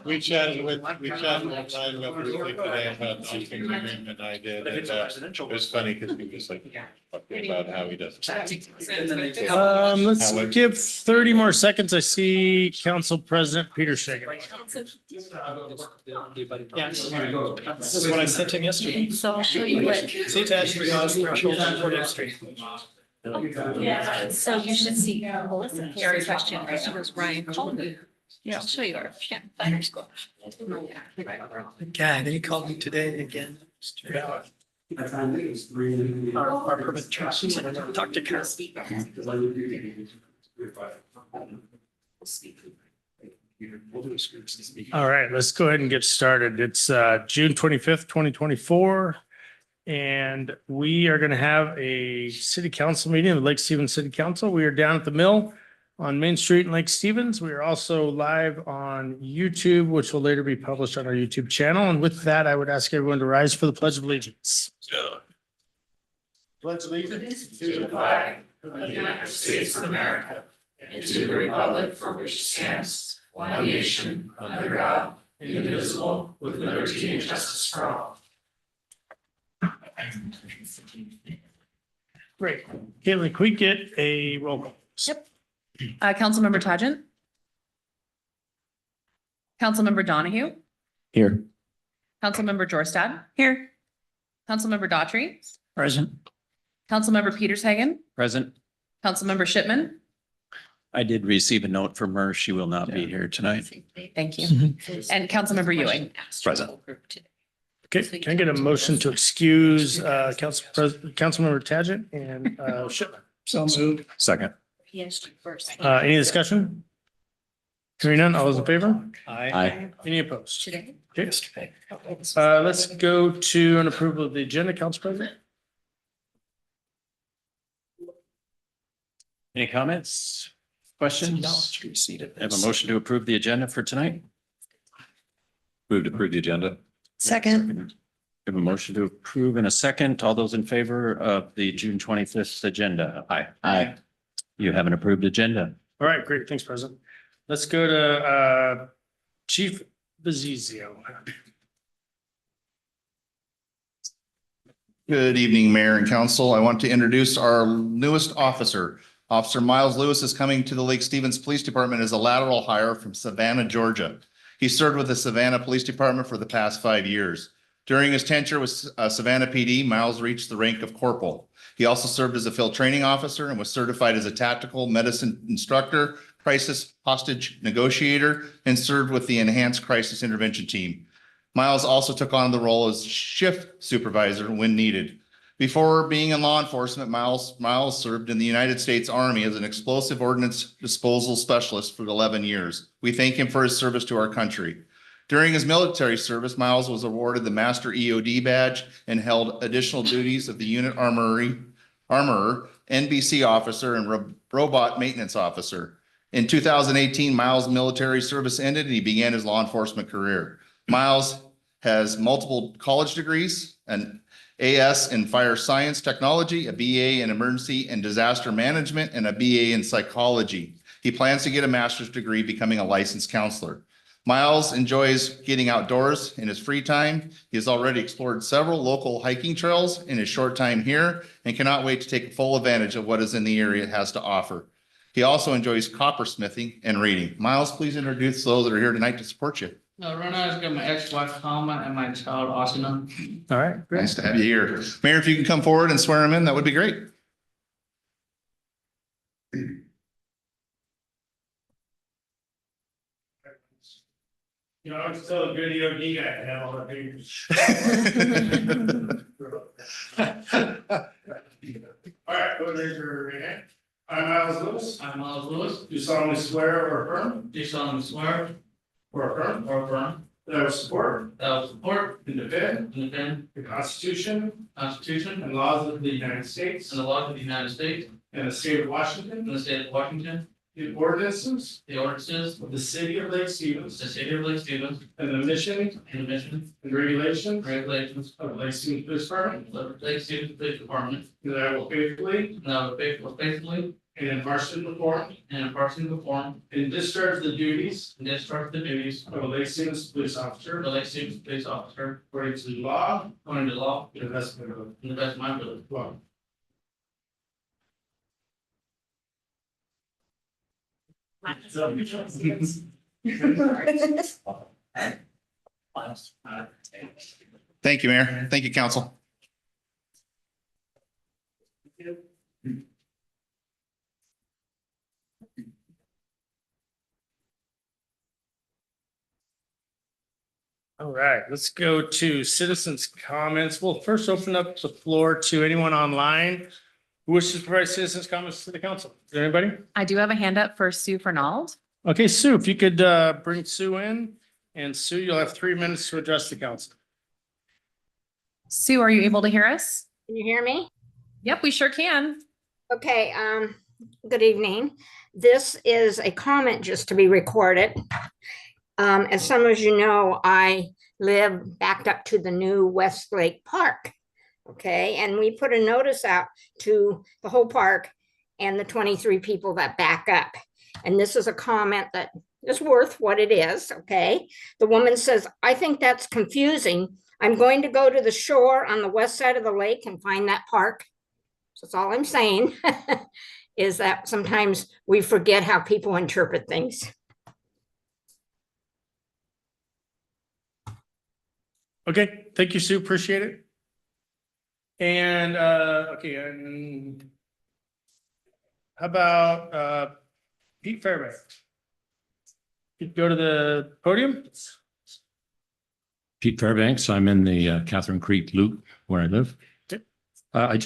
We chatted with Ryan real briefly today about the agreement I did. And, it was funny because he was like talking about how he does. Let's give 30 more seconds. I see Council President Peter Shagan. This is what I sent him yesterday. So I'll show you what. See, Tash, we got threshold for next street. Yeah, so you should see Melissa Perry question. She goes, Ryan called me. Yeah, I'll show you her. Yeah, underscore. God, then he called me today again. Our permit trust. I never talked to Carol. All right, let's go ahead and get started. It's June 25th, 2024. And we are going to have a city council meeting, the Lake Stevens City Council. We are down at the mill on Main Street in Lake Stevens. We are also live on YouTube, which will later be published on our YouTube channel. And with that, I would ask everyone to rise for the Pledge of Allegiance. Pledge allegiance to the flag of the United States of America and to the republic for which it stands, one nation, under God, indivisible, with liberty and justice for all. Great. Caitlin, can we get a roll call? Yep. Councilmember Tagent. Councilmember Donahue. Here. Councilmember Jorstad. Here. Councilmember Daughtry. Present. Councilmember Peters Hagen. Present. Councilmember Shipman. I did receive a note from her. She will not be here tonight. Thank you. And Councilmember Ewing. Present. Okay, can I get a motion to excuse Councilmember Tagent and Shipman? So moved. Second. He asked you first. Any discussion? Hearing none, all those in favor? Aye. Any opposed? Today. Okay. Let's go to an approval of the agenda, Council President. Any comments? Questions? I have a motion to approve the agenda for tonight. Move to approve the agenda. Second. We have a motion to approve in a second. All those in favor of the June 25th agenda? Aye. Aye. You have an approved agenda. All right, great. Thanks, President. Let's go to Chief Bezizio. Good evening, Mayor and Council. I want to introduce our newest officer. Officer Miles Lewis is coming to the Lake Stevens Police Department as a lateral hire from Savannah, Georgia. He served with the Savannah Police Department for the past 5 years. During his tenure with Savannah PD, Miles reached the rank of corporal. He also served as a field training officer and was certified as a tactical medicine instructor, crisis hostage negotiator, and served with the Enhanced Crisis Intervention Team. Miles also took on the role as shift supervisor when needed. Before being in law enforcement, Miles served in the United States Army as an explosive ordnance disposal specialist for 11 years. We thank him for his service to our country. During his military service, Miles was awarded the Master EOD badge and held additional duties of the unit armorer, NBC officer, and robot maintenance officer. In 2018, Miles' military service ended and he began his law enforcement career. Miles has multiple college degrees, an AS in fire science technology, a BA in emergency and disaster management, and a BA in psychology. He plans to get a master's degree, becoming a licensed counselor. Miles enjoys getting outdoors in his free time. He has already explored several local hiking trails in his short time here and cannot wait to take full advantage of what is in the area it has to offer. He also enjoys coppersmithing and reading. Miles, please introduce those that are here tonight to support you. Right now, I've got my ex-wife Alma and my child Asuna. All right, great. Nice to have you here. Mayor, if you can come forward and swear him in, that would be great. You know, I'm still a good EOD guy to have all the papers. All right, go raise your right hand. I, Miles Lewis, I'm Miles Lewis. do solemnly swear or affirm Do solemnly swear or affirm or affirm that I will support that I will support and defend and defend the Constitution the Constitution and laws of the United States and the laws of the United States and the state of Washington, and the state of Washington, the the ordinances the ordinances of the city of Lake of Stevens the city of Lake Stevens and the mission and the mission and regulations regulations of Lake Stevens Police Department. of the Lake Stevens Police Department, That I will faithfully and I will faithfully and impartially perform and impartially perform and discharge the duties and discharge the duties of a Lake Stevens police of officer the Lake Stevens police officer according to the law according to law and the best of my ability. and the best of my ability. Well, Thank you, Mayor. Thank you, council. All right, let's go to citizens' comments. We'll first open up the floor to anyone online who wishes to provide citizens' comments to the council. Is there anybody? I do have a hand up for Sue Fernald. Okay, Sue, if you could bring Sue in, and Sue, you'll have 3 minutes to address the council. Sue, are you able to hear us? Can you hear me? Yep, we sure can. Okay, good evening. This is a comment just to be recorded. As some of you know, I live backed up to the new Westlake Park. Okay, and we put a notice out to the whole park and the 23 people that back up. And this is a comment that is worth what it is, okay? The woman says, I think that's confusing. I'm going to go to the shore on the west side of the lake and find that park. So that's all I'm saying, is that sometimes we forget how people interpret things. Okay, thank you, Sue, appreciate it. And, okay, and how about Pete Fairbanks? You go to the podium. Pete Fairbanks, I'm in the Catherine Creek Loop where I live. Okay. I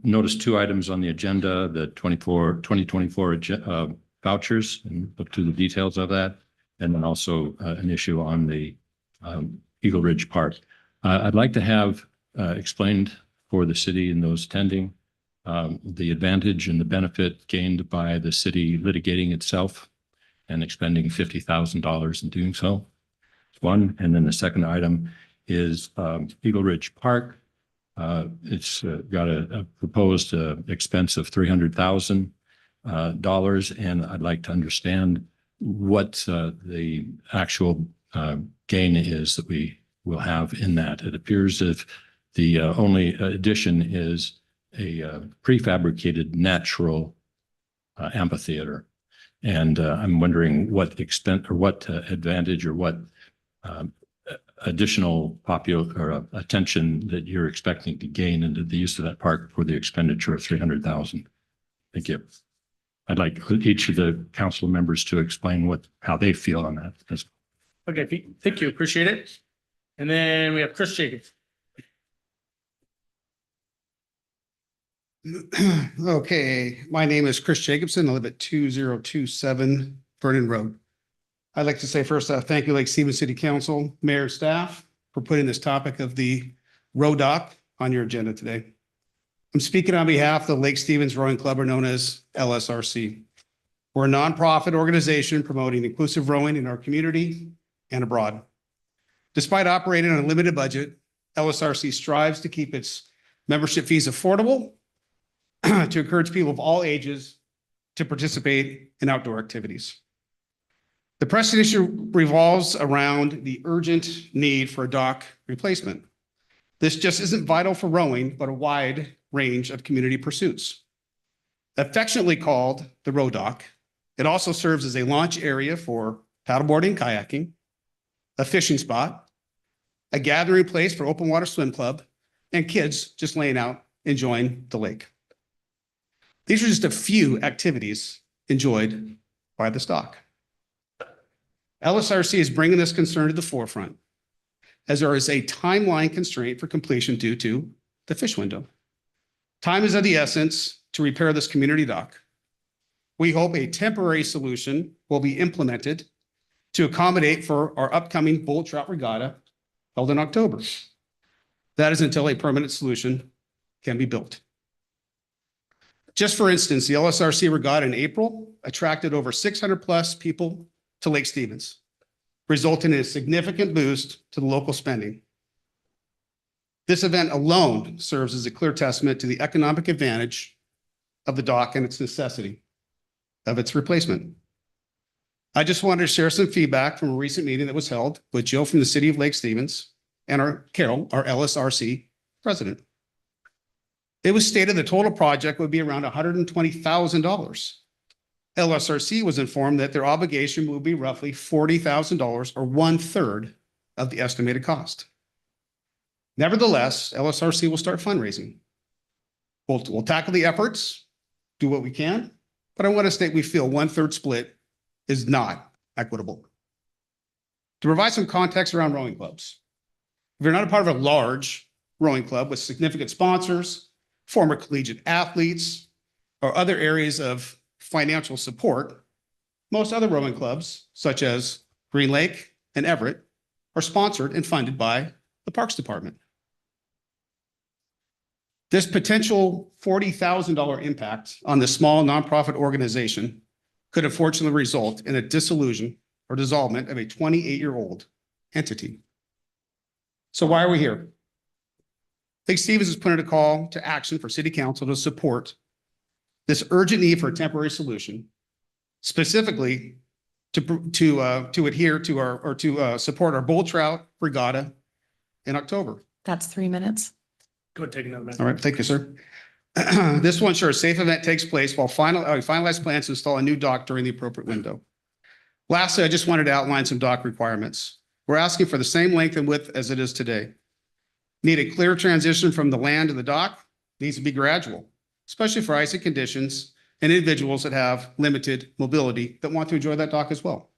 noticed 2 items on the agenda, the 2024 vouchers, and looked through the details of that. And then also an issue on the Eagle Ridge Park. I'd like to have explained for the city and those attending the advantage and the benefit gained by the city litigating itself and expending $50,000 in doing so. One, and then the second item is Eagle Ridge Park. It's got a proposed expense of $300,000, and I'd like to understand what the actual gain is that we will have in that. It appears that the only addition is a prefabricated natural amphitheater. And I'm wondering what extent or what advantage or what additional popular attention that you're expecting to gain into the use of that park for the expenditure of $300,000. Thank you. I'd like each of the council members to explain how they feel on that. Okay, Pete, thank you, appreciate it. And then we have Chris Jacobs. Okay, my name is Chris Jacobson. I live at 2027 Vernon Road. I'd like to say first, thank you, Lake Stevens City Council, Mayor, and staff for putting this topic of the road dock on your agenda today. I'm speaking on behalf of the Lake Stevens Rowing Club, or known as LSRC. We're a nonprofit organization promoting inclusive rowing in our community and abroad. Despite operating on a limited budget, LSRC strives to keep its membership fees affordable to encourage people of all ages to participate in outdoor activities. The pressing issue revolves around the urgent need for a dock replacement. This just isn't vital for rowing, but a wide range of community pursuits. Affectionately called the row dock, it also serves as a launch area for paddleboarding, kayaking, a fishing spot, a gathering place for open water swim club, and kids just laying out enjoying the lake. These are just a few activities enjoyed by this dock. LSRC is bringing this concern to the forefront, as there is a timeline constraint for completion due to the fish window. Time is of the essence to repair this community dock. We hope a temporary solution will be implemented to accommodate for our upcoming bull trout regatta held in October. That is until a permanent solution can be built. Just for instance, the LSRC Regatta in April attracted over 600 plus people to Lake Stevens, resulting in a significant boost to the local spending. This event alone serves as a clear testament to the economic advantage of the dock and its necessity of its replacement. I just wanted to share some feedback from a recent meeting that was held with Jill from the city of Lake Stevens and Carol, our LSRC president. It was stated the total project would be around $120,000. LSRC was informed that their obligation would be roughly $40,000 or 1/3 of the estimated cost. Nevertheless, LSRC will start fundraising. We'll tackle the efforts, do what we can, but I want to state we feel 1/3 split is not equitable. To provide some context around rowing clubs, if you're not a part of a large rowing club with significant sponsors, former collegiate athletes, or other areas of financial support, most other rowing clubs, such as Green Lake and Everett, are sponsored and funded by the Parks Department. This potential $40,000 impact on the small nonprofit organization could unfortunately result in a dissolution or dissolvement of a 28-year-old entity. So why are we here? Lake Stevens has put in a call to action for City Council to support this urgent need for a temporary solution, specifically to adhere to our support our bull trout regatta in October. That's 3 minutes. Go ahead, take another minute. All right, thank you, sir. This will ensure a safe event takes place while finalize plans to install a new dock during the appropriate window. Lastly, I just wanted to outline some dock requirements. We're asking for the same length and width as it is today. Need a clear transition from the land to the dock, needs to be gradual, especially for icy conditions and individuals that have limited mobility that want to enjoy that dock as well.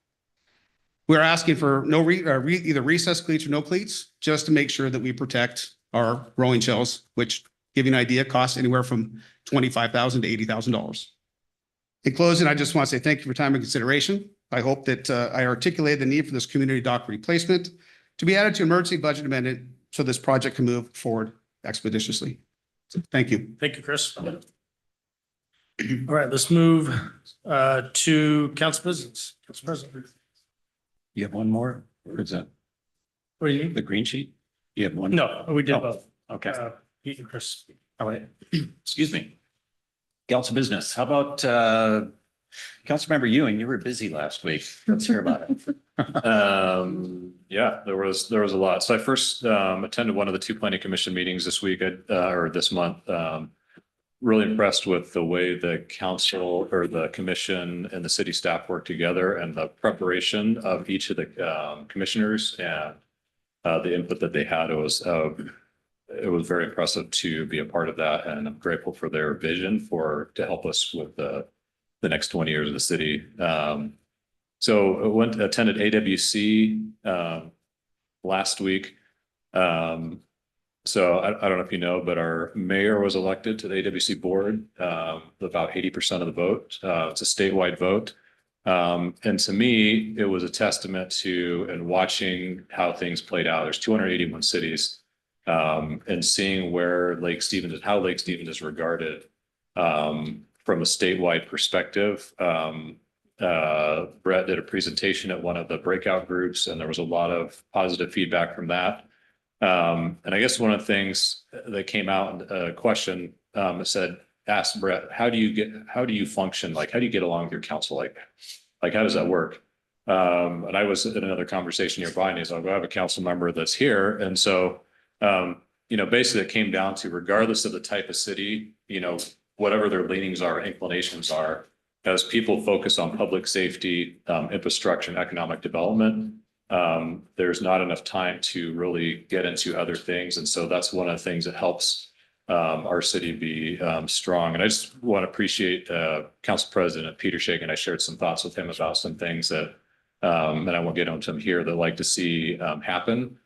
We're asking for either recessed cleats or no cleats, just to make sure that we protect our rowing shells, which, give you an idea, cost anywhere from $25,000 to $80,000. In closing, I just want to say thank you for your time and consideration. I hope that I articulated the need for this community dock replacement to be added to emergency budget amendment so this project can move forward expeditiously. So, thank you. Thank you, Chris. All right, let's move to council business. Council President. You have one more? Or is that What do you need? the green sheet? You have one? No, we did Oh, both. Okay. Pete and Chris. All right. Excuse me. Council business. How about Councilmember Ewing? You were busy last week. Let's hear about it. Yeah, there was a lot. So I first attended one of the two planning commission meetings this week or this month. Really impressed with the way the council or the commission and the city staff work together and the preparation of each of the commissioners and the input that they had. It was very impressive to be a part of that, and I'm grateful for their vision to help us with the next 20 years of the city. So I attended AWC last week. So I don't know if you know, but our mayor was elected to the AWC board, about 80% of the vote. It's a statewide vote. And to me, it was a testament to and watching how things played out. There's 281 cities. And seeing where Lake Stevens and how Lake Stevens is regarded from a statewide perspective. Brett did a presentation at one of the breakout groups, and there was a lot of positive feedback from that. And I guess one of the things that came out in a question asked Brett, how do you function? Like, how do you get along with your council? Like how does that work? And I was in another conversation nearby, and he's like, I have a council member that's here. And so, basically it came down to, regardless of the type of city, whatever their leanings are, inclinations are, as people focus on public safety, infrastructure and economic development, there's not enough time to really get into other things. And so that's one of the things that helps our city be strong. And I just want to appreciate Council President Peter Shagan. I shared some thoughts with him about some things that, and I won't get into them here, that I'd like to see happen.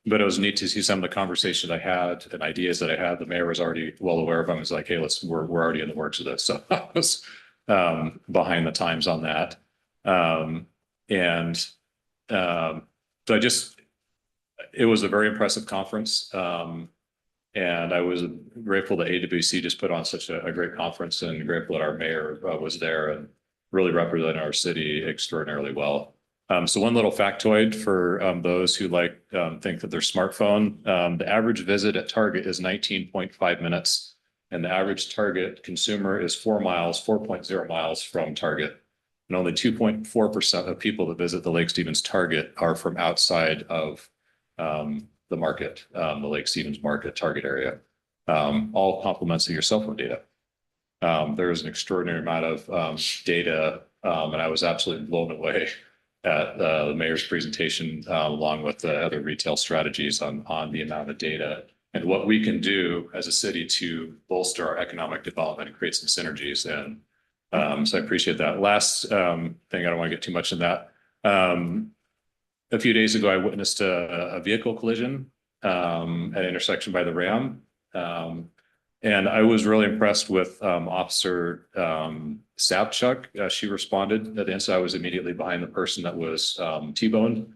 But it was neat to see some of the conversations I had and ideas that I had. The mayor was already well aware of them. It was like, hey, we're already in the works of this. So I was behind the times on that. So it was a very impressive conference. And I was grateful that AWC just put on such a great conference, and grateful that our mayor was there and really represented our city extraordinarily well. So one little factoid for those who think that their smartphone, the average visit at Target is 19.5 minutes. And the average Target consumer is 4.0 miles from Target. And only 2.4% of people that visit the Lake Stevens Target are from outside of the market, the Lake Stevens Market Target area. All compliments of your cell phone data. There is an extraordinary amount of data, and I was absolutely blown away at the mayor's presentation, along with the other retail strategies on the amount of data and what we can do as a city to bolster our economic development and create some synergies. And so I appreciate that. Last thing, I don't want to get too much in that. A few days ago, I witnessed a vehicle collision at an intersection by the Ram. And I was really impressed with Officer Savchuk. She responded at the instant. I was immediately behind the person that was T-boned.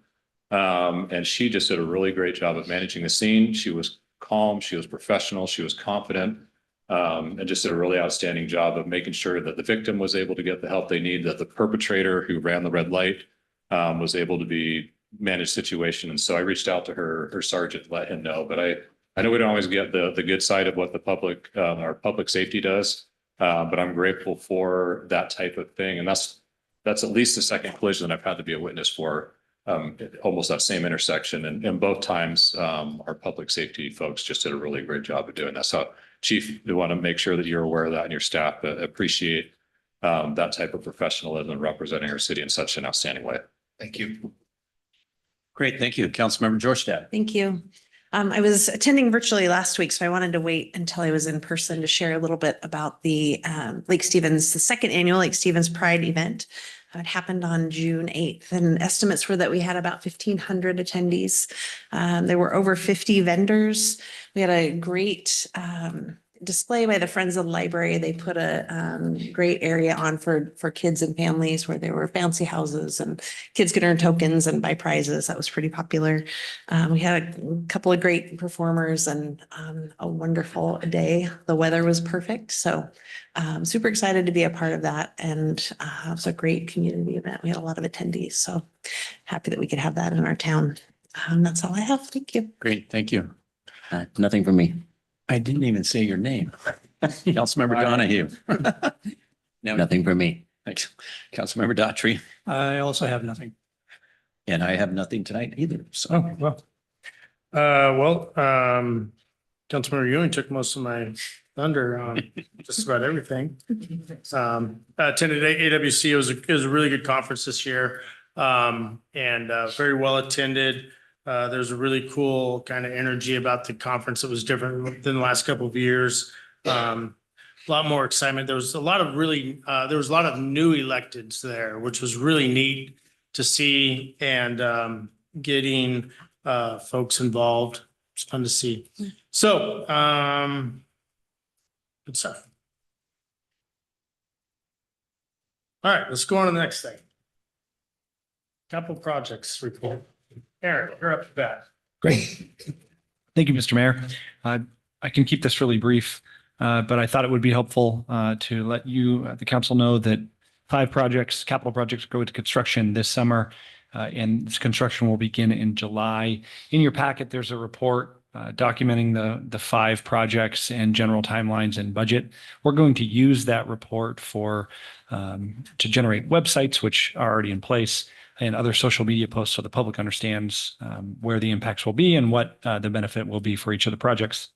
And she just did a really great job of managing the scene. She was calm, she was professional, she was confident, and just did a really outstanding job of making sure that the victim was able to get the help they need, that the perpetrator who ran the red light was able to be managed situation. And so I reached out to her sergeant to let him know, but I know we don't always get the good side of what the public, our public safety does, but I'm grateful for that type of thing. And that's at least the second collision that I've had to be a witness for, almost that same intersection. And both times, our public safety folks just did a really great job of doing that. So Chief, we want to make sure that you're aware of that and your staff appreciate that type of professionalism representing our city in such an outstanding way. Thank you. Great, thank you. Councilmember Georgetown. Thank you. I was attending virtually last week, so I wanted to wait until I was in person to share a little bit about the Lake Stevens, the second annual Lake Stevens Pride event. It happened on June 8th, and estimates were that we had about 1,500 attendees. There were over 50 vendors. We had a great display by the Friends of the Library. They put a great area on for kids and families where there were bouncy houses and kids could earn tokens and buy prizes. That was pretty popular. We had a couple of great performers and a wonderful day. The weather was perfect. So super excited to be a part of that. And it was a great community event. We had a lot of attendees. So happy that we could have that in our town. That's all I have. Thank you. Great, thank you. Nothing from me. I didn't even say your name. Councilmember Donahue. Now, Nothing from me. thanks. Councilmember Daughtry. I also have nothing. And I have nothing tonight either. So Councilmember Ewing took most of my thunder on just about everything. Attended AWC. It was a really good conference this year, and very well attended. There's a really cool kind of energy about the conference that was different than the last couple of years. A lot more excitement. There was a lot of new electeds there, which was really neat to see, and getting folks involved. It's fun to see. So, good stuff. All right, let's go on to the next thing. Capital projects report. Aaron, you're up to bat. Great. Thank you, Mr. Mayor. I can keep this really brief, but I thought it would be helpful to let you, the council, know that 5 projects, capital projects, go into construction this summer, and this construction will begin in July. In your packet, there's a report documenting the 5 projects and general timelines and budget. We're going to use that report to generate websites, which are already in place, and other social media posts so the public understands where the impacts will be and what the benefit will be for each of the projects.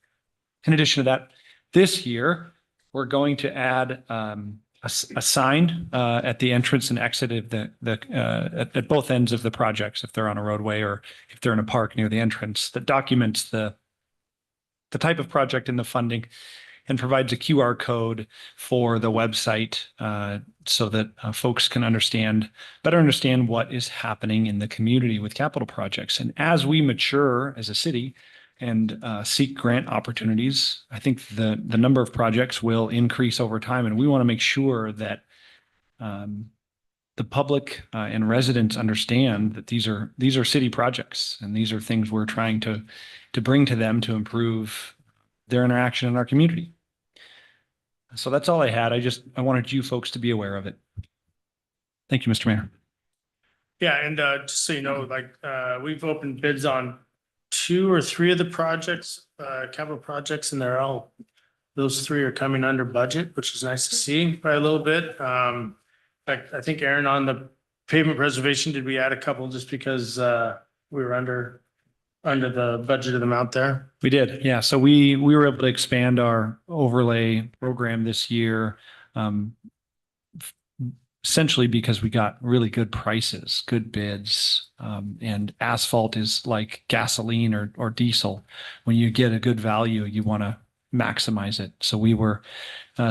In addition to that, this year, we're going to add a sign at the entrance and exit of at both ends of the projects, if they're on a roadway or if they're in a park near the entrance, that documents the type of project and the funding, and provides a QR code for the website so that folks can better understand what is happening in the community with capital projects. And as we mature as a city and seek grant opportunities, I think the number of projects will increase over time. And we want to make sure that the public and residents understand that these are city projects, and these are things we're trying to bring to them to improve their interaction in our community. So that's all I had. I wanted you folks to be aware of it. Thank you, Mr. Mayor. Yeah, and just so you know, like, we've opened bids on 2 or 3 of the projects, capital projects, and those 3 are coming under budget, which is nice to see by a little bit. In fact, I think Aaron, on the pavement preservation, did we add a couple just because we were under the budgeted amount there? We did, yeah. So we were able to expand our overlay program this year, essentially because we got really good prices, good bids, and asphalt is like gasoline or diesel. When you get a good value, you want to maximize it. So we were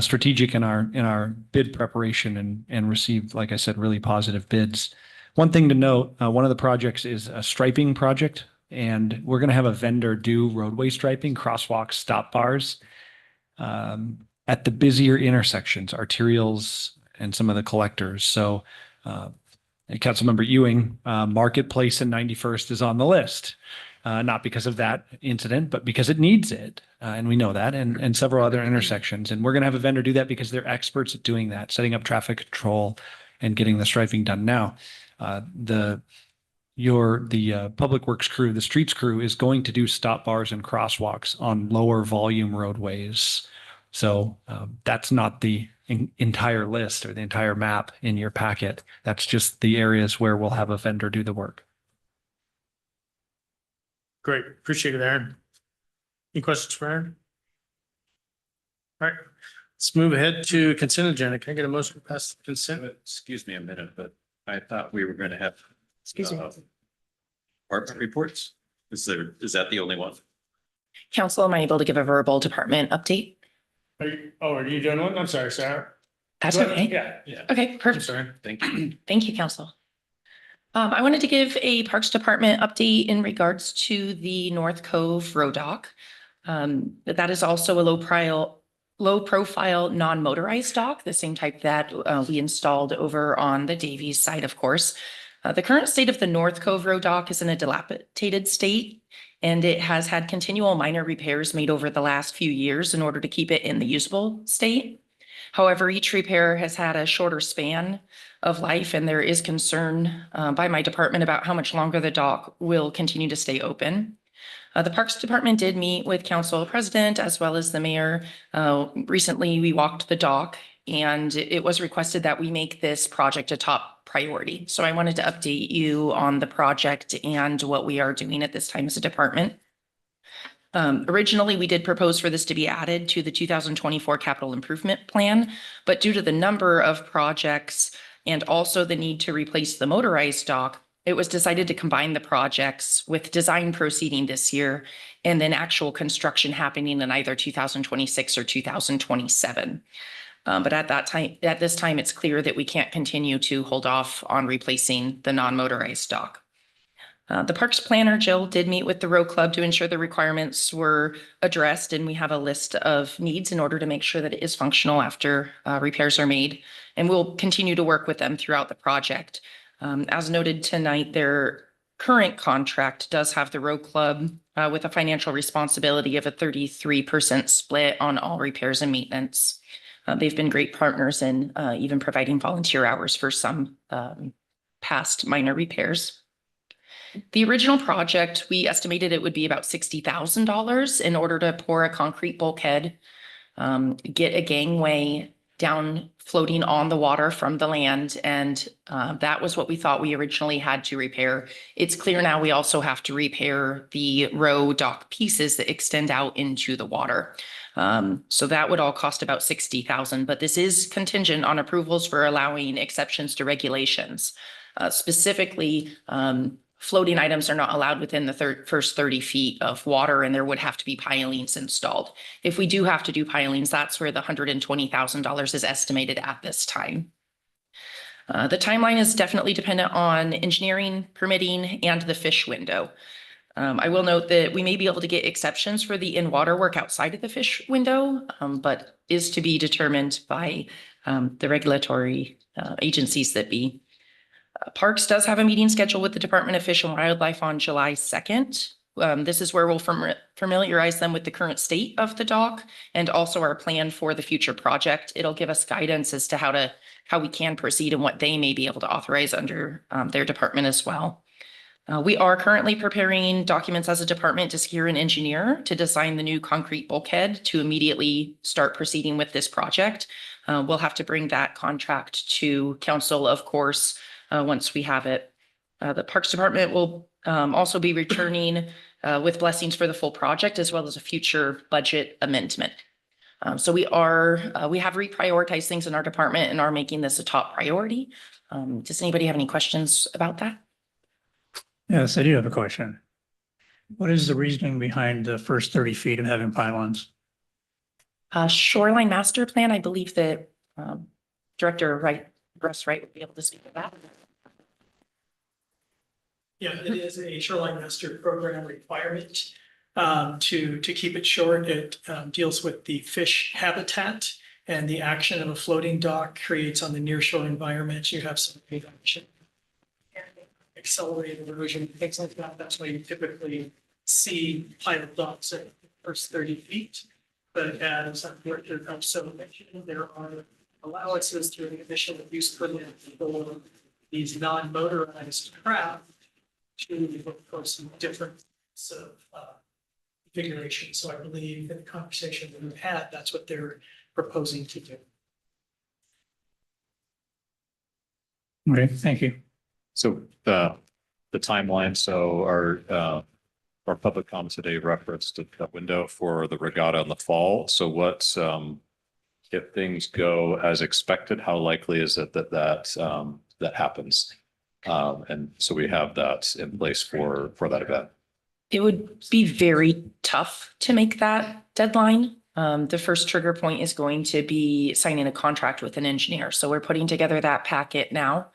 strategic in our bid preparation and received, like I said, really positive bids. One thing to note, one of the projects is a striping project, and we're going to have a vendor do roadway striping, crosswalks, stop bars at the busier intersections, arterials, and some of the collectors. So Councilmember Ewing, Marketplace and 91st is on the list. Not because of that incident, but because it needs it. And we know that, and several other intersections. And we're going to have a vendor do that because they're experts at doing that, setting up traffic control and getting the striping done. Now, the public works crew, the streets crew, is going to do stop bars and crosswalks on lower volume roadways. So that's not the entire list or the entire map in your packet. That's just the areas where we'll have a vendor do the work. Great. Appreciate it, Aaron. Any questions for Aaron? All right, let's move ahead to consent agenda. Can I get a motion to pass the consent? Excuse me a minute, but I thought we were going to have. Excuse me. Department reports? Is that the only one? Council, am I able to give a verbal department update? Are you doing one? I'm sorry, Sarah. That's Go ahead. okay. Yeah. Okay, I'm perfect. sorry. Thank you. Thank you, Council. I wanted to give a Parks Department update in regards to the North Cove Road Dock. That is also a low profile, non-motorized dock, the same type that we installed over on the Davies side, of course. The current state of the North Cove Road Dock is in a dilapidated state, and it has had continual minor repairs made over the last few years in order to keep it in the usable state. However, each repair has had a shorter span of life, and there is concern by my department about how much longer the dock will continue to stay open. The Parks Department did meet with Council President as well as the Mayor. Recently, we walked the dock, and it was requested that we make this project a top priority. So I wanted to update you on the project and what we are doing at this time as a department. Originally, we did propose for this to be added to the 2024 capital improvement plan, but due to the number of projects and also the need to replace the motorized dock, it was decided to combine the projects with design proceeding this year and then actual construction happening in either 2026 or 2027. But at this time, it's clear that we can't continue to hold off on replacing the non-motorized dock. The Parks Planner, Jill, did meet with the Row Club to ensure the requirements were addressed, and we have a list of needs in order to make sure that it is functional after repairs are made. And we'll continue to work with them throughout the project. As noted tonight, their current contract does have the Row Club with a financial responsibility of a 33% split on all repairs and maintenance. They've been great partners in even providing volunteer hours for some past minor repairs. The original project, we estimated it would be about $60,000 in order to pour a concrete bulkhead, get a gangway down floating on the water from the land. And that was what we thought we originally had to repair. It's clear now we also have to repair the row dock pieces that extend out into the water. So that would all cost about $60,000, but this is contingent on approvals for allowing exceptions to regulations. Specifically, floating items are not allowed within the first 30 feet of water, and there would have to be pilings installed. If we do have to do pilings, that's where the $120,000 is estimated at this time. The timeline is definitely dependent on engineering, permitting, and the fish window. I will note that we may be able to get exceptions for the in-water work outside of the fish window, but is to be determined by the regulatory agencies that be. Parks does have a meeting scheduled with the Department of Fish and Wildlife on July 2nd, This is where we'll familiarize them with the current state of the dock and also our plan for the future project. It'll give us guidance as to how we can proceed and what they may be able to authorize under their department as well. We are currently preparing documents as a department to secure an engineer to design the new concrete bulkhead to immediately start proceeding with this project. We'll have to bring that contract to council, of course, once we have it. The Parks Department will also be returning with blessings for the full project as well as a future budget amendment. So we have reprioritized things in our department and are making this a top priority. Does anybody have any questions about that? Yes, I do have a question. What is the reasoning behind the first 30 feet of having pylons? Shoreline master plan, I believe that Director Russ Wright would be able to speak to that. Yeah, it is a shoreline master program requirement. To keep it short, it deals with the fish habitat and the action of a floating dock creates on the nearshore environment. You have some wave action, accelerated erosion, things like that. That's why you typically see pilot docks at the first 30 feet. But as Director also mentioned, there are allowances through the initial use permit for these non-motorized craft to look for some different sort of configuration. So I believe in the conversation that we've had, that's what they're proposing to do. Okay, thank you. So the timeline, so our public comments today referenced a window for the regatta in the fall. So what, if things go as expected, how likely is it that happens? And so we have that in place for that event. It would be very tough to make that deadline. The first trigger point is going to be signing a contract with an engineer. So we're putting together that packet now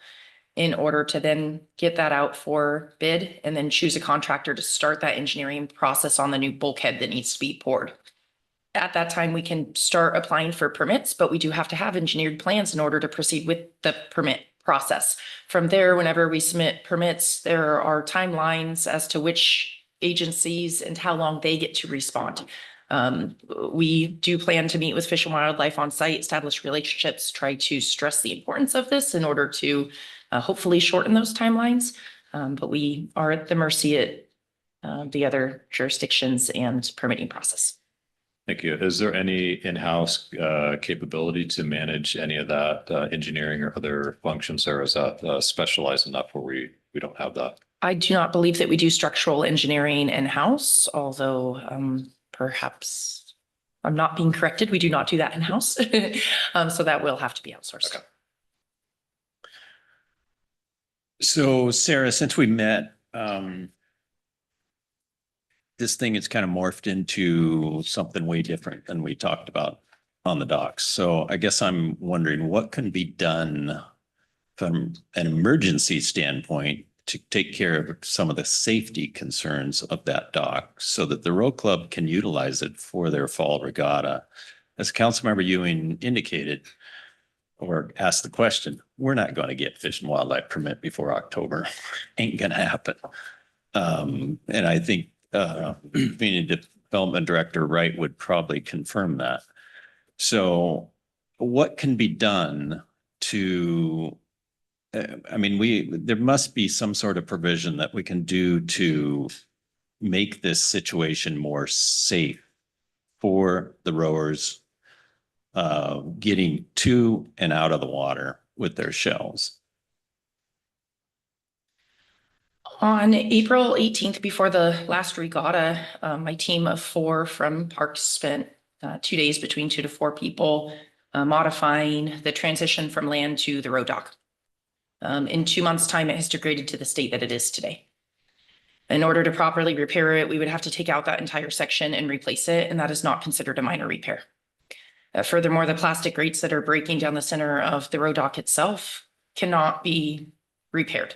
in order to then get that out for bid and then choose a contractor to start that engineering process on the new bulkhead that needs to be poured. At that time, we can start applying for permits, but we do have to have engineered plans in order to proceed with the permit process. From there, whenever we submit permits, there are timelines as to which agencies and how long they get to respond. We do plan to meet with Fish and Wildlife on site, establish relationships, try to stress the importance of this in order to hopefully shorten those timelines. But we are at the mercy at the other jurisdictions and permitting process. Thank you. Is there any in-house capability to manage any of that engineering or other functions, or is that specialized enough where we don't have that? I do not believe that we do structural engineering in-house, although perhaps I'm not being corrected. We do not do that in-house. So that will have to be outsourced. Okay. So Sarah, since we met, this thing has kind of morphed into something way different than we talked about on the docks. So I guess I'm wondering what can be done from an emergency standpoint to take care of some of the safety concerns of that dock so that the row club can utilize it for their fall regatta. As Councilmember Ewing indicated or asked the question, we're not going to get Fish and Wildlife permit before October. Ain't gonna happen. And I think being a development director, Wright, would probably confirm that. So what can be done to, I mean, there must be some sort of provision that we can do to make this situation more safe for the rowers getting to and out of the water with their shells. On April 18th, before the last regatta, my team of 4 from Parks spent 2 days between 2 to 4 people modifying the transition from land to the row dock. In 2 months' time, it has degraded to the state that it is today. In order to properly repair it, we would have to take out that entire section and replace it, and that is not considered a minor repair. Furthermore, the plastic grates that are breaking down the center of the row dock itself cannot be repaired.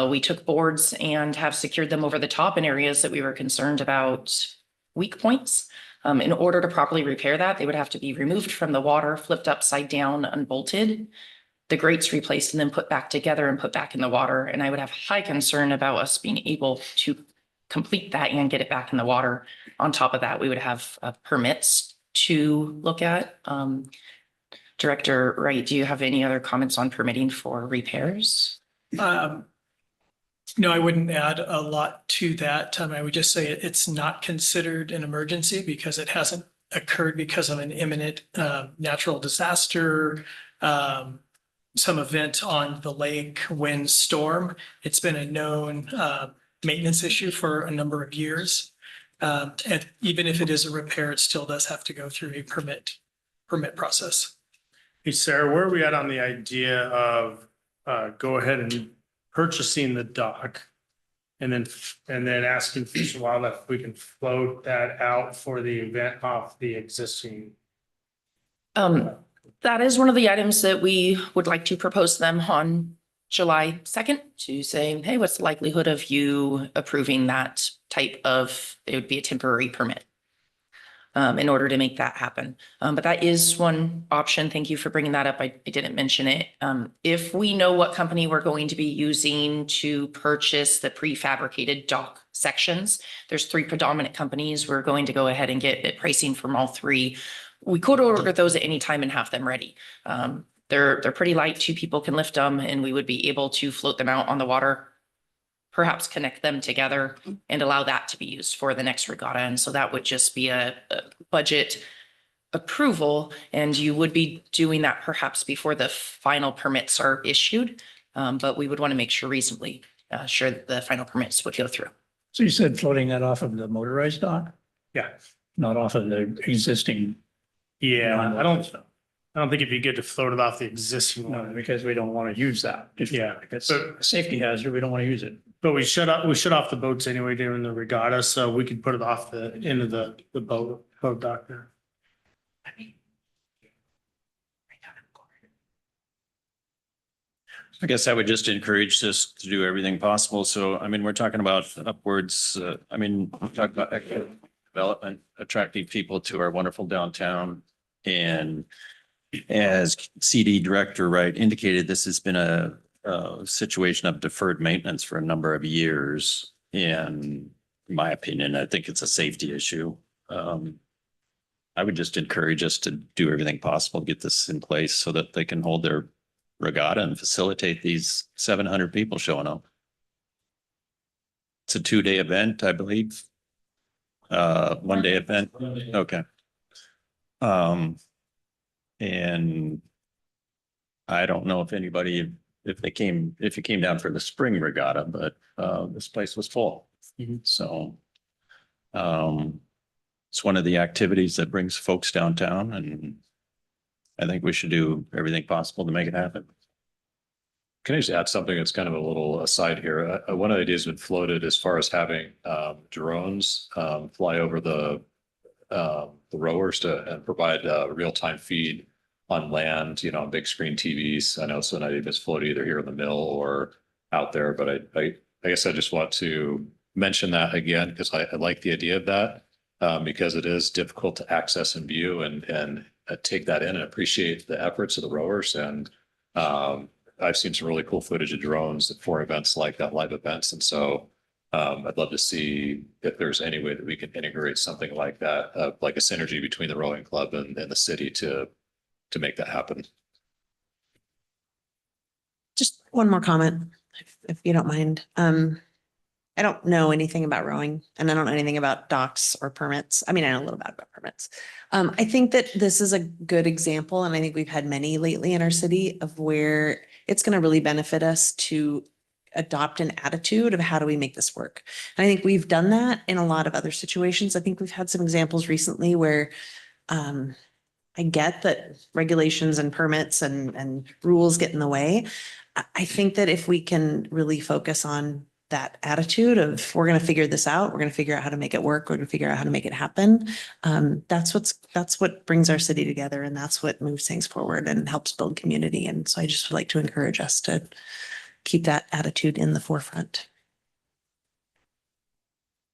We took boards and have secured them over the top in areas that we were concerned about weak points. In order to properly repair that, they would have to be removed from the water, flipped upside down, unbolted, the grates replaced, and then put back together and put back in the water. And I would have high concern about us being able to complete that and get it back in the water. On top of that, we would have permits to look at. Director Wright, do you have any other comments on permitting for repairs? No, I wouldn't add a lot to that. I would just say it's not considered an emergency because it hasn't occurred because of an imminent natural disaster, some event on the lake, wind, storm. It's been a known maintenance issue for a number of years. And even if it is a repair, it still does have to go through a permit process. Hey, Sarah, where are we at on the idea of go ahead and purchasing the dock? And then asking Fish and Wildlife if we can float that out for the event off the existing. That is one of the items that we would like to propose to them on July 2nd to say, hey, what's the likelihood of you approving that type of, it would be a temporary permit in order to make that happen. But that is one option. Thank you for bringing that up. I didn't mention it. If we know what company we're going to be using to purchase the prefabricated dock sections, there's 3 predominant companies. We're going to go ahead and get pricing from all 3. We could order those at any time and have them ready. They're pretty light. 2 people can lift them, and we would be able to float them out on the water, perhaps connect them together and allow that to be used for the next regatta. And so that would just be a budget approval, and you would be doing that perhaps before the final permits are issued. But we would want to make sure reasonably sure that the final permits would go through. So you said floating that off of the motorized dock, Yeah, not off of the existing? yeah, I don't think it'd be good to float it off the existing No, one. because we don't want to use that. Yeah. If it's a safety hazard, we don't want to use it. But we shut off the boats anyway during the regatta, so we could put it off the end of the boat dock there. I guess I would just encourage this to do everything possible. So, I mean, we're talking about upwards, we talk about economic development, attracting people to our wonderful downtown. And as CD Director Wright indicated, this has been a situation of deferred maintenance for a number of years. And in my opinion, I think it's a safety issue. I would just encourage us to do everything possible, to get this in place so that they can hold their regatta and facilitate these 700 people showing up. It's a 2-day event, I believe. 1-day event. Okay. And I don't know if anybody, if you came down for the spring regatta, but this place was full. So it's one of the activities that brings folks downtown, and I think we should do everything possible to make it happen. Can I just add something that's kind of a little aside here? One of the ideas has been floated as far as having drones fly over the rowers and provide a real-time feed on land, on big screen TVs. I know it's an idea that's floated either here in the mill or out there, but I guess I just want to mention that again, because I like the idea of that, because it is difficult to access and view and take that in and appreciate the efforts of the rowers. And I've seen some really cool footage of drones for events like that, live events. And so I'd love to see if there's any way that we can integrate something like that, like a synergy between the rowing club and the city to make that happen. Just one more comment, if you don't mind. I don't know anything about rowing, and I don't know anything about docks or permits. I mean, I know a little bit about permits. I think that this is a good example, and I think we've had many lately in our city of where it's going to really benefit us to adopt an attitude of how do we make this work. And I think we've done that in a lot of other situations. I think we've had some examples recently where I get that regulations and permits and rules get in the way. I think that if we can really focus on that attitude of we're going to figure this out, we're going to figure out how to make it work, we're going to figure out how to make it happen. That's what brings our city together, and that's what moves things forward and helps build community. And so I just would like to encourage us to keep that attitude in the forefront.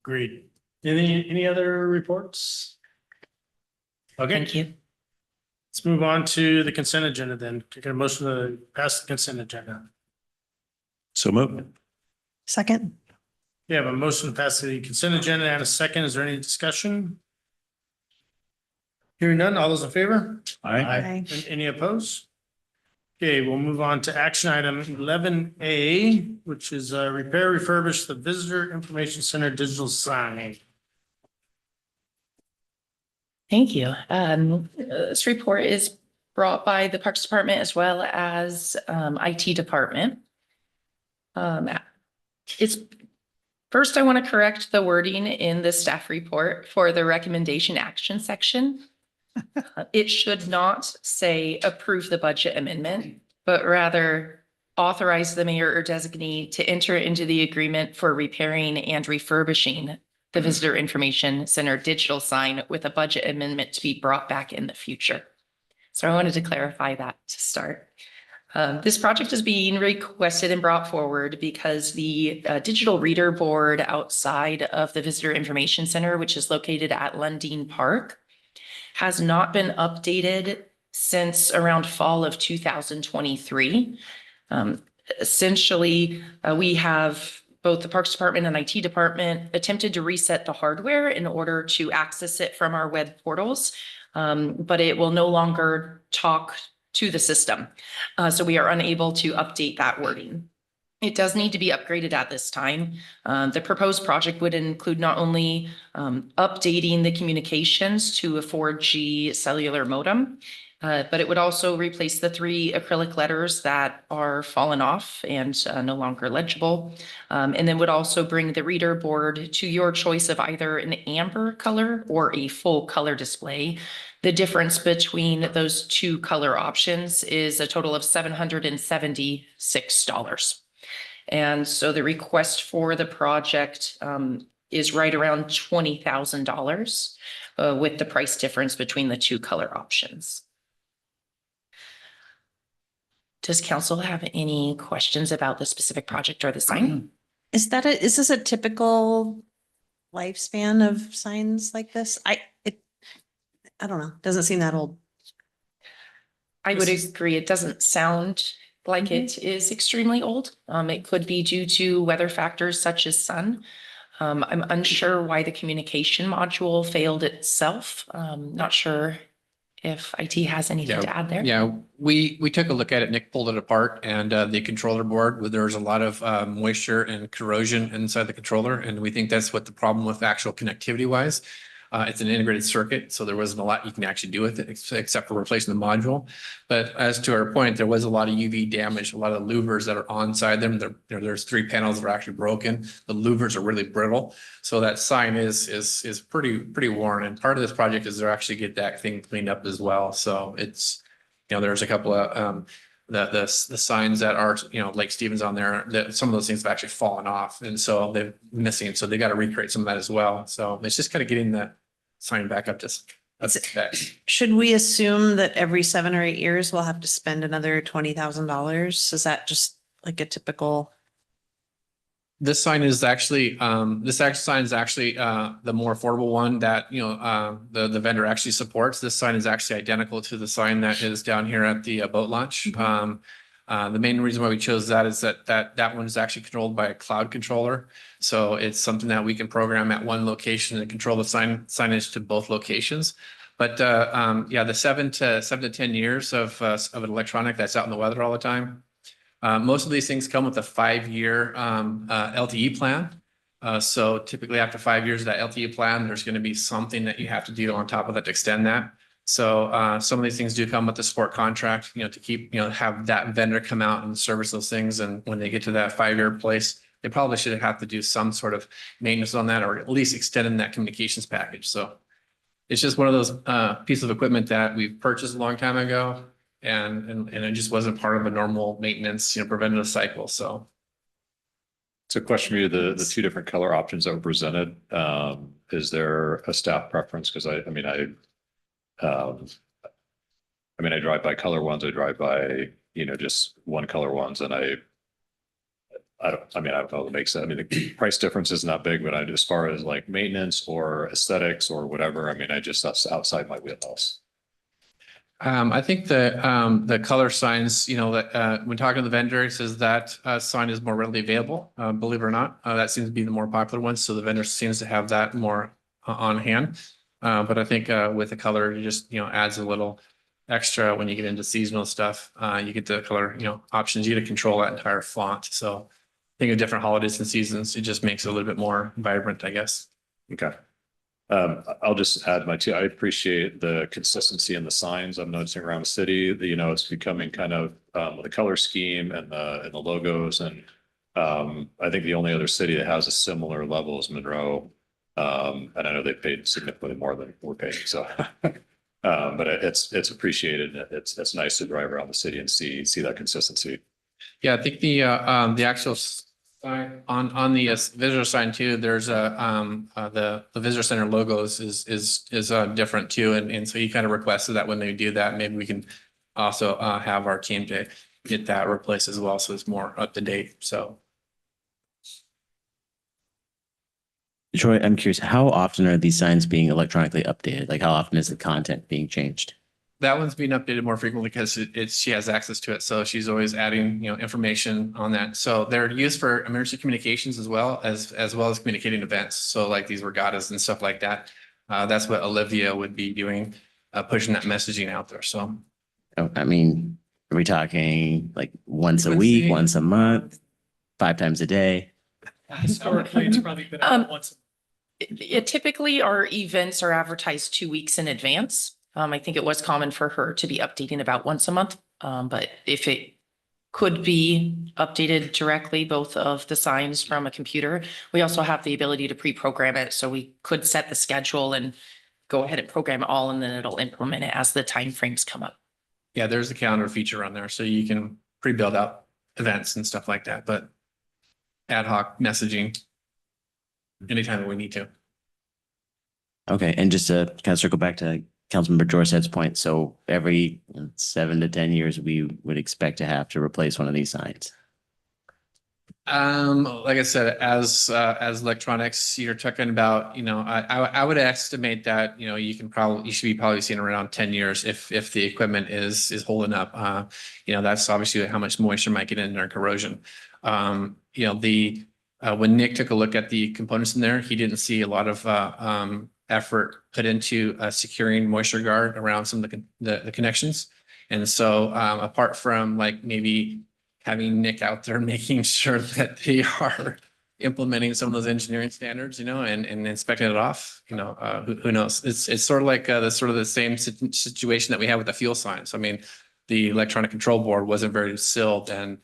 Agreed. Any other reports? Okay. Thank you. Let's move on to the consent agenda then. Get a motion to pass the consent agenda. So moved. Second. We have a motion to pass the consent agenda and a second. Is there any discussion? Hearing none, all those in favor? Aye. And any opposed? Okay, we'll move on to action item 11A, which is repair, refurbish the Visitor Information Center digital sign. Thank you. This report is brought by the Parks Department as well as IT Department. It's first, I want to correct the wording in the staff report for the recommendation action section. It should not say approve the budget amendment, but rather authorize the mayor or designee to enter into the agreement for repairing and refurbishing the Visitor Information Center digital sign with a budget amendment to be brought back in the future. So I wanted to clarify that to start. This project is being requested and brought forward because the digital reader board outside of the Visitor Information Center, which is located at Lundin Park, has not been updated since around fall of 2023. Essentially, we have both the Parks Department and IT Department attempted to reset the hardware in order to access it from our web portals, but it will no longer talk to the system. So we are unable to update that wording. It does need to be upgraded at this time. The proposed project would include not only updating the communications to a 4G cellular modem, but it would also replace the 3 acrylic letters that are fallen off and no longer legible. And then would also bring the reader board to your choice of either an amber color or a full color display. The difference between those 2 color options is a total of $776. And so the request for the project is right around $20,000 with the price difference between the 2 color options. Does council have any questions about the specific project or the sign? Is this a typical lifespan of signs like this? I don't know. Doesn't seem that old. I would agree. It doesn't sound like it is extremely old. It could be due to weather factors such as sun. I'm unsure why the communication module failed itself. Not sure if IT has anything to add there. Yeah, we took a look at it. Nick pulled it apart, and the controller board, there was a lot of moisture and corrosion inside the controller, and we think that's what the problem with actual connectivity wise. It's an integrated circuit, so there wasn't a lot you can actually do with it except for replacing the module. But as to our point, there was a lot of UV damage, a lot of the louvers that are on side them. There's 3 panels that are actually broken. The louvers are really brittle, so that sign is pretty worn. And part of this project is to actually get that thing cleaned up as well. So it's, there's a couple of the signs that are, Lake Stevens on there, that some of those things have actually fallen off, and so they're missing. So they got to recreate some of that as well. So it's just kind of getting that sign back up to specs. Should we assume that every 7 or 8 years we'll have to spend another $20,000? Is that just like a typical? This sign is actually, the more affordable one that, the vendor actually supports. This sign is actually identical to the sign that is down here at the boat launch. The main reason why we chose that is that one is actually controlled by a cloud controller. So it's something that we can program at one location and control the signage to both locations. But the 7 to 10 years of an electronic that's out in the weather all the time. Most of these things come with a 5-year LTE plan. So typically after 5 years of that LTE plan, there's going to be something that you have to do on top of that to extend that. So some of these things do come with the support contract, to keep, have that vendor come out and service those things. And when they get to that 5-year place, they probably should have to do some sort of maintenance on that, or at least extending that communications package. So it's just one of those pieces of equipment that we've purchased a long time ago. And it just wasn't part of a normal maintenance, preventative cycle. So. So question for you, the 2 different color options that were presented, is there a staff preference? Because I drive by color ones, I drive by, just one color ones, and I don't know if it makes sense. The price difference is not big, but as far as like maintenance or aesthetics or whatever, that's outside my wheelhouse. I think the color signs, you know, that when talking to the vendor, he says that sign is more readily available, believe it or not. That seems to be the more popular one. So the vendor seems to have that more on hand. But I think with the color, it just, you know, adds a little extra when you get into seasonal stuff. You get the color, you know, options. You get to control that entire font. So I think of different holidays and seasons, it just makes it a little bit more vibrant, I guess. Okay. I'll just add my two. I appreciate the consistency in the signs I'm noticing around the city. You know, it's becoming kind of the color scheme and the logos. And I think the only other city that has a similar level is Monroe. And I know they paid significantly more than we're paying. So, but it's appreciated. It's nice to drive around the city and see that consistency. Yeah, I think the actual sign on the visitor sign too, there's the visitor center logos is different too. And so he kind of requested that when they do that, maybe we can also have our team to get that replaced as well. So it's more up to date. So. Troy, I'm curious, how often are these signs being electronically updated? Like how often is the content being changed? That one's being updated more frequently because she has access to it. So she's always adding, you know, information on that. So they're used for emergency communications as well as communicating events. So like these regattas and stuff like that. That's what Olivia would be doing, pushing that messaging out there. So. Oh, I mean, are we talking like once a week, once a month, 5 times a day? Historically, it's probably been about once. Typically, our events are advertised 2 weeks in advance. I think it was common for her to be updating about once a month. But if it could be updated directly, both of the signs from a computer, we also have the ability to pre-program it. So we could set the schedule and go ahead and program it all, and then it'll implement it as the timeframes come up. Yeah, there's the calendar feature on there. So you can pre-build out events and stuff like that, but ad hoc messaging anytime that we need to. Okay, and just to kind of circle back to Councilmember Jorset's point, so every 7 to 10 years, we would expect to have to replace one of these signs. Like I said, as electronics, you're talking about, you know, I would estimate that, you know, you should be probably seeing around 10 years if the equipment is holding up. You know, that's obviously how much moisture might get in there, corrosion. You know, when Nick took a look at the components in there, he didn't see a lot of effort put into securing moisture guard around some of the connections. And so apart from like maybe having Nick out there making sure that they are implementing some of those engineering standards, you know, and inspecting it off, you know, who knows? It's sort of like the same situation that we have with the fuel signs. I mean, the electronic control board wasn't very sealed, and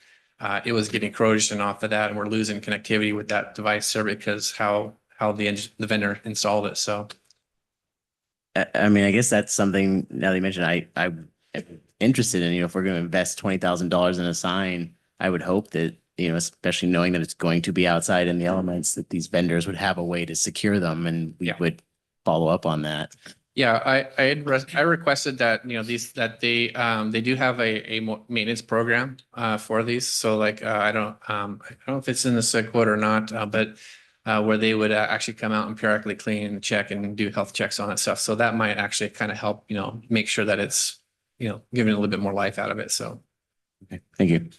it was getting corrosion off of that, and we're losing connectivity with that device there because how the vendor installed it. So, I mean, I guess that's something now that you mentioned, I'm interested in, you know, if we're going to invest $20,000 in a sign, I would hope that, you know, especially knowing that it's going to be outside in the elements, that these vendors would have a way to secure them, and we would follow up on that. Yeah, I requested that, you know, they do have a maintenance program for these. So like I don't know if it's in the SIG quote or not, but where they would actually come out and periodically clean and check and do health checks on that stuff. So that might actually kind of help, you know, make sure that it's, you know, giving a little bit more life out of it. So. Okay, thank you. Can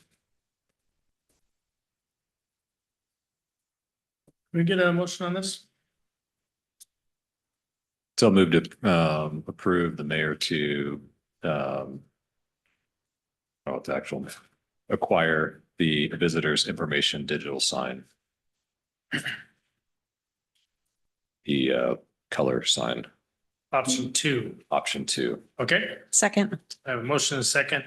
we get a motion on this? So I'll move to approve the mayor to it's actual acquire the visitors information digital sign. The color sign. Option 2. Option 2. Okay, Second. I have a motion and a second.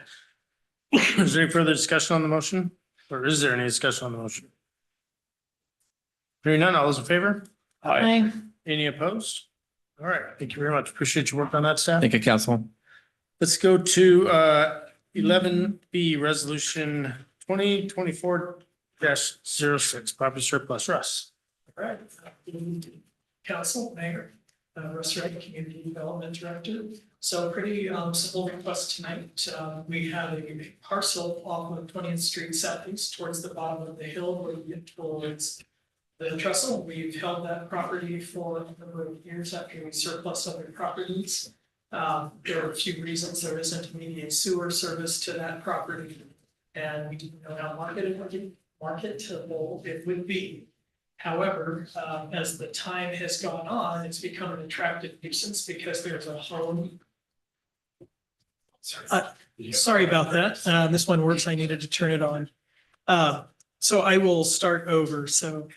Is there any further discussion on the motion? Or is there any discussion on the motion? Hearing none, all those in favor? Aye. Any opposed? All right, thank you very much. Appreciate your work on that, staff. Thank you, Council. Let's go to 11B, Resolution 2024-06, property surplus. Russ. All right. Council, Mayor, Russ Wright, Community Development Director. So pretty simple request tonight. We have a parcel off of 20th Street Southeast towards the bottom of the hill where you get towards the trestle. We've held that property for a number of years after we surplus other properties. There are a few reasons there isn't immediate sewer service to that property. And we didn't know how marketable it would be. However, as the time has gone on, it's become an attractive nuisance because there's a home. Sorry about that. This one works. I needed to turn it on. So I will start over. So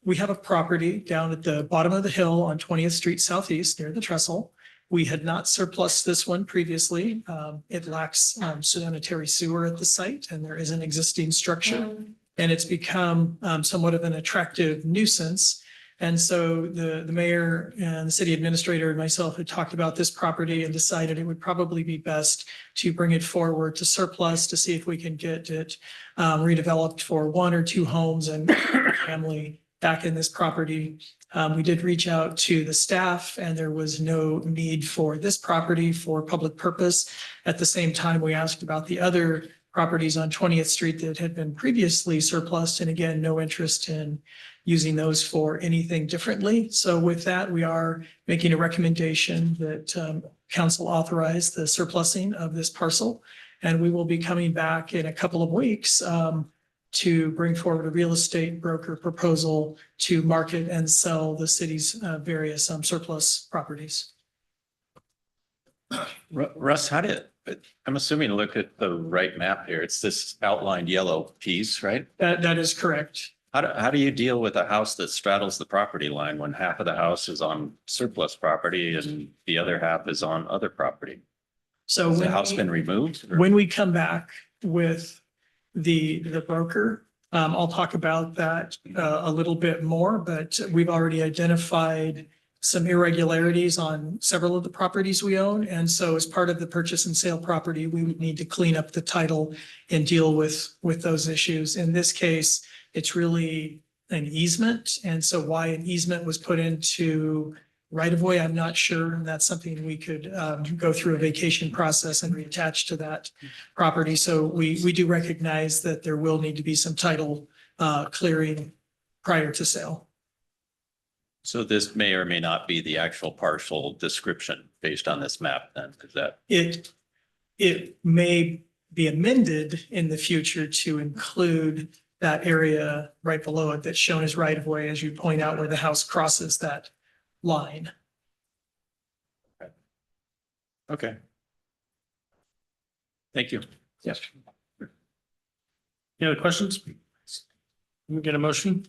we have a property down at the bottom of the hill on 20th Street Southeast near the trestle. We had not surplus this one previously. It lacks sanitary sewer at the site, and there is an existing structure. And it's become somewhat of an attractive nuisance. And so the mayor and the city administrator and myself had talked about this property and decided it would probably be best to bring it forward to surplus to see if we can get it redeveloped for 1 or 2 homes and family back in this property. We did reach out to the staff and there was no need for this property for public purpose. At the same time, we asked about the other properties on 20th Street that had been previously surplus, and again, no interest in using those for anything differently. So with that, we are making a recommendation that council authorize the surplusing of this parcel. And we will be coming back in a couple of weeks to bring forward a real estate broker proposal to market and sell the city's various surplus properties. Russ, I'm assuming look at the right map here. It's this outlined yellow piece, right? That is correct. How do you deal with a house that straddles the property line when half of the house is on surplus property and the other half is on other property? So Has the when house we- been removed? or- When we come back with the broker, I'll talk about that a little bit more, but we've already identified some irregularities on several of the properties we own. And so as part of the purchase and sale property, we would need to clean up the title and deal with those issues. In this case, it's really an easement. And so why an easement was put into right of way, I'm not sure. And that's something we could go through a vacation process and reattach to that property. So we do recognize that there will need to be some title clearing prior to sale. So this may or may not be the actual parcel description based on this map then, is that? It may be amended in the future to include that area right below it that's shown as right of way, as you point out, where the house crosses that line. Okay. Thank you. Yes. Any other questions? Can we get a motion?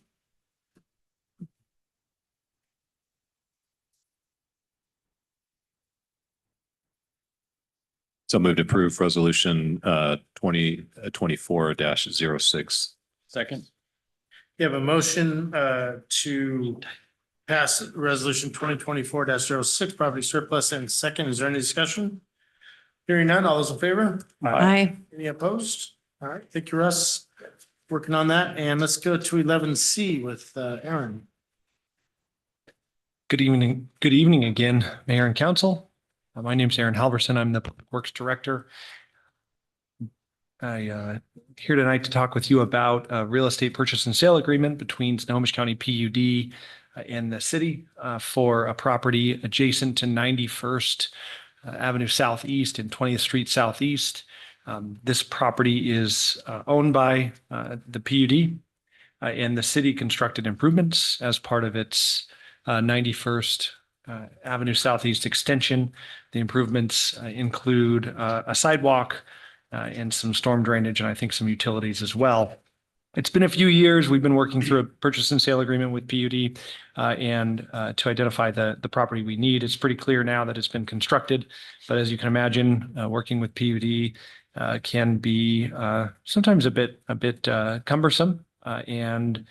So move to approve resolution 2024-06. Second. You have a motion to pass resolution 2024-06, property surplus, and second. Is there any discussion? Hearing none, all those in favor? Aye. Any opposed? All right, thank you, Russ. Working on that, and let's go to 11C with Aaron. Good evening again, Mayor and Council. My name is Aaron Halverson. I'm the Public Works Director. I here tonight to talk with you about a real estate purchase and sale agreement between Snohomish County PUD and the city for a property adjacent to 91st Avenue Southeast and 20th Street Southeast. This property is owned by the PUD and the city constructed improvements as part of its 91st Avenue Southeast extension. The improvements include a sidewalk and some storm drainage, and I think some utilities as well. It's been a few years. We've been working through a purchase and sale agreement with PUD and to identify the property we need. It's pretty clear now that it's been constructed, but as you can imagine, working with PUD can be sometimes a bit cumbersome. And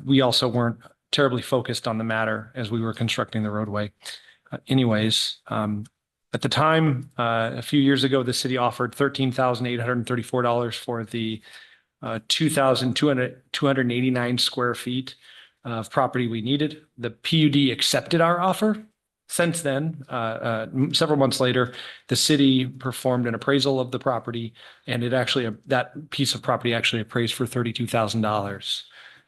we also weren't terribly focused on the matter as we were constructing the roadway. At the time, a few years ago, the city offered $13,834 for the 2,289 square feet of property we needed. The PUD accepted our offer. Since then, several months later, the city performed an appraisal of the property, and that piece of property actually appraised for $32,000.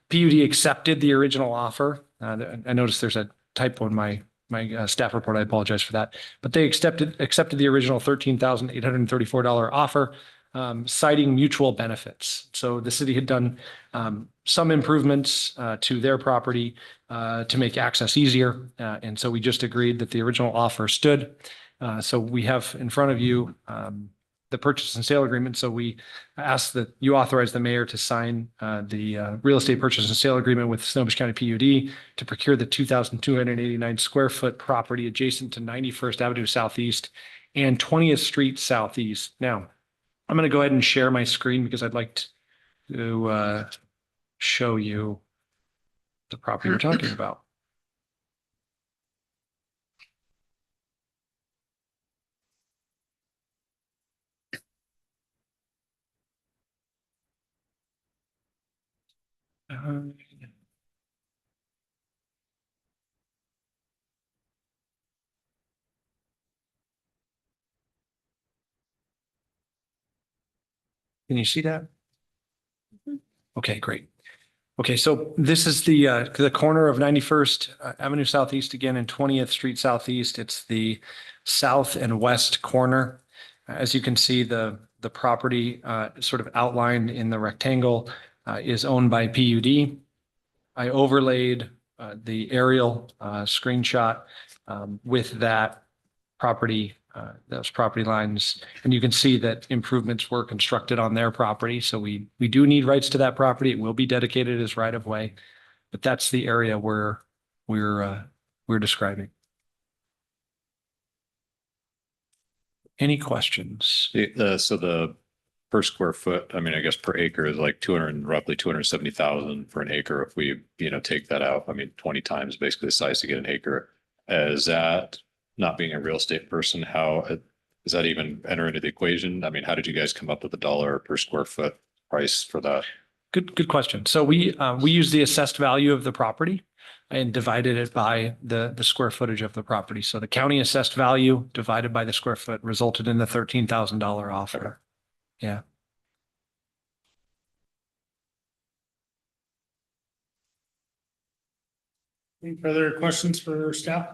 PUD accepted the original offer. I noticed there's a typo in my my staff report. I apologize for that. But they accepted the original $13,834 offer, citing mutual benefits. So the city had done some improvements to their property to make access easier. And so we just agreed that the original offer stood. So we have in front of you the purchase and sale agreement. So we ask that you authorize the mayor to sign the real estate purchase and sale agreement with Snohomish County PUD to procure the 2,289 square foot property adjacent to 91st Avenue Southeast and 20th Street Southeast. Now, I'm going to go ahead and share my screen because I'd like to show you the property we're talking about. Can you see that? Okay, great. Okay, so this is the corner of 91st Avenue Southeast again and 20th Street Southeast. It's the south and west corner. As you can see, the property sort of outlined in the rectangle is owned by PUD. I overlaid the aerial screenshot with that property, those property lines. And you can see that improvements were constructed on their property. So we do need rights to that property. It will be dedicated as right of way, but that's the area where we're describing. Any questions? So the per square foot, I mean, I guess per acre is like roughly 270,000 for an acre. If we, take that out, I mean, 20 times basically the size to get an acre. Is that, not being a real estate person, how does that even enter into the equation? I mean, how did you guys come up with $1 per square foot price for that? Good question. So we use the assessed value of the property and divided it by the square footage of the property. So the county assessed value divided by the square foot resulted in the $13,000 offer. Yeah. Any further questions for staff?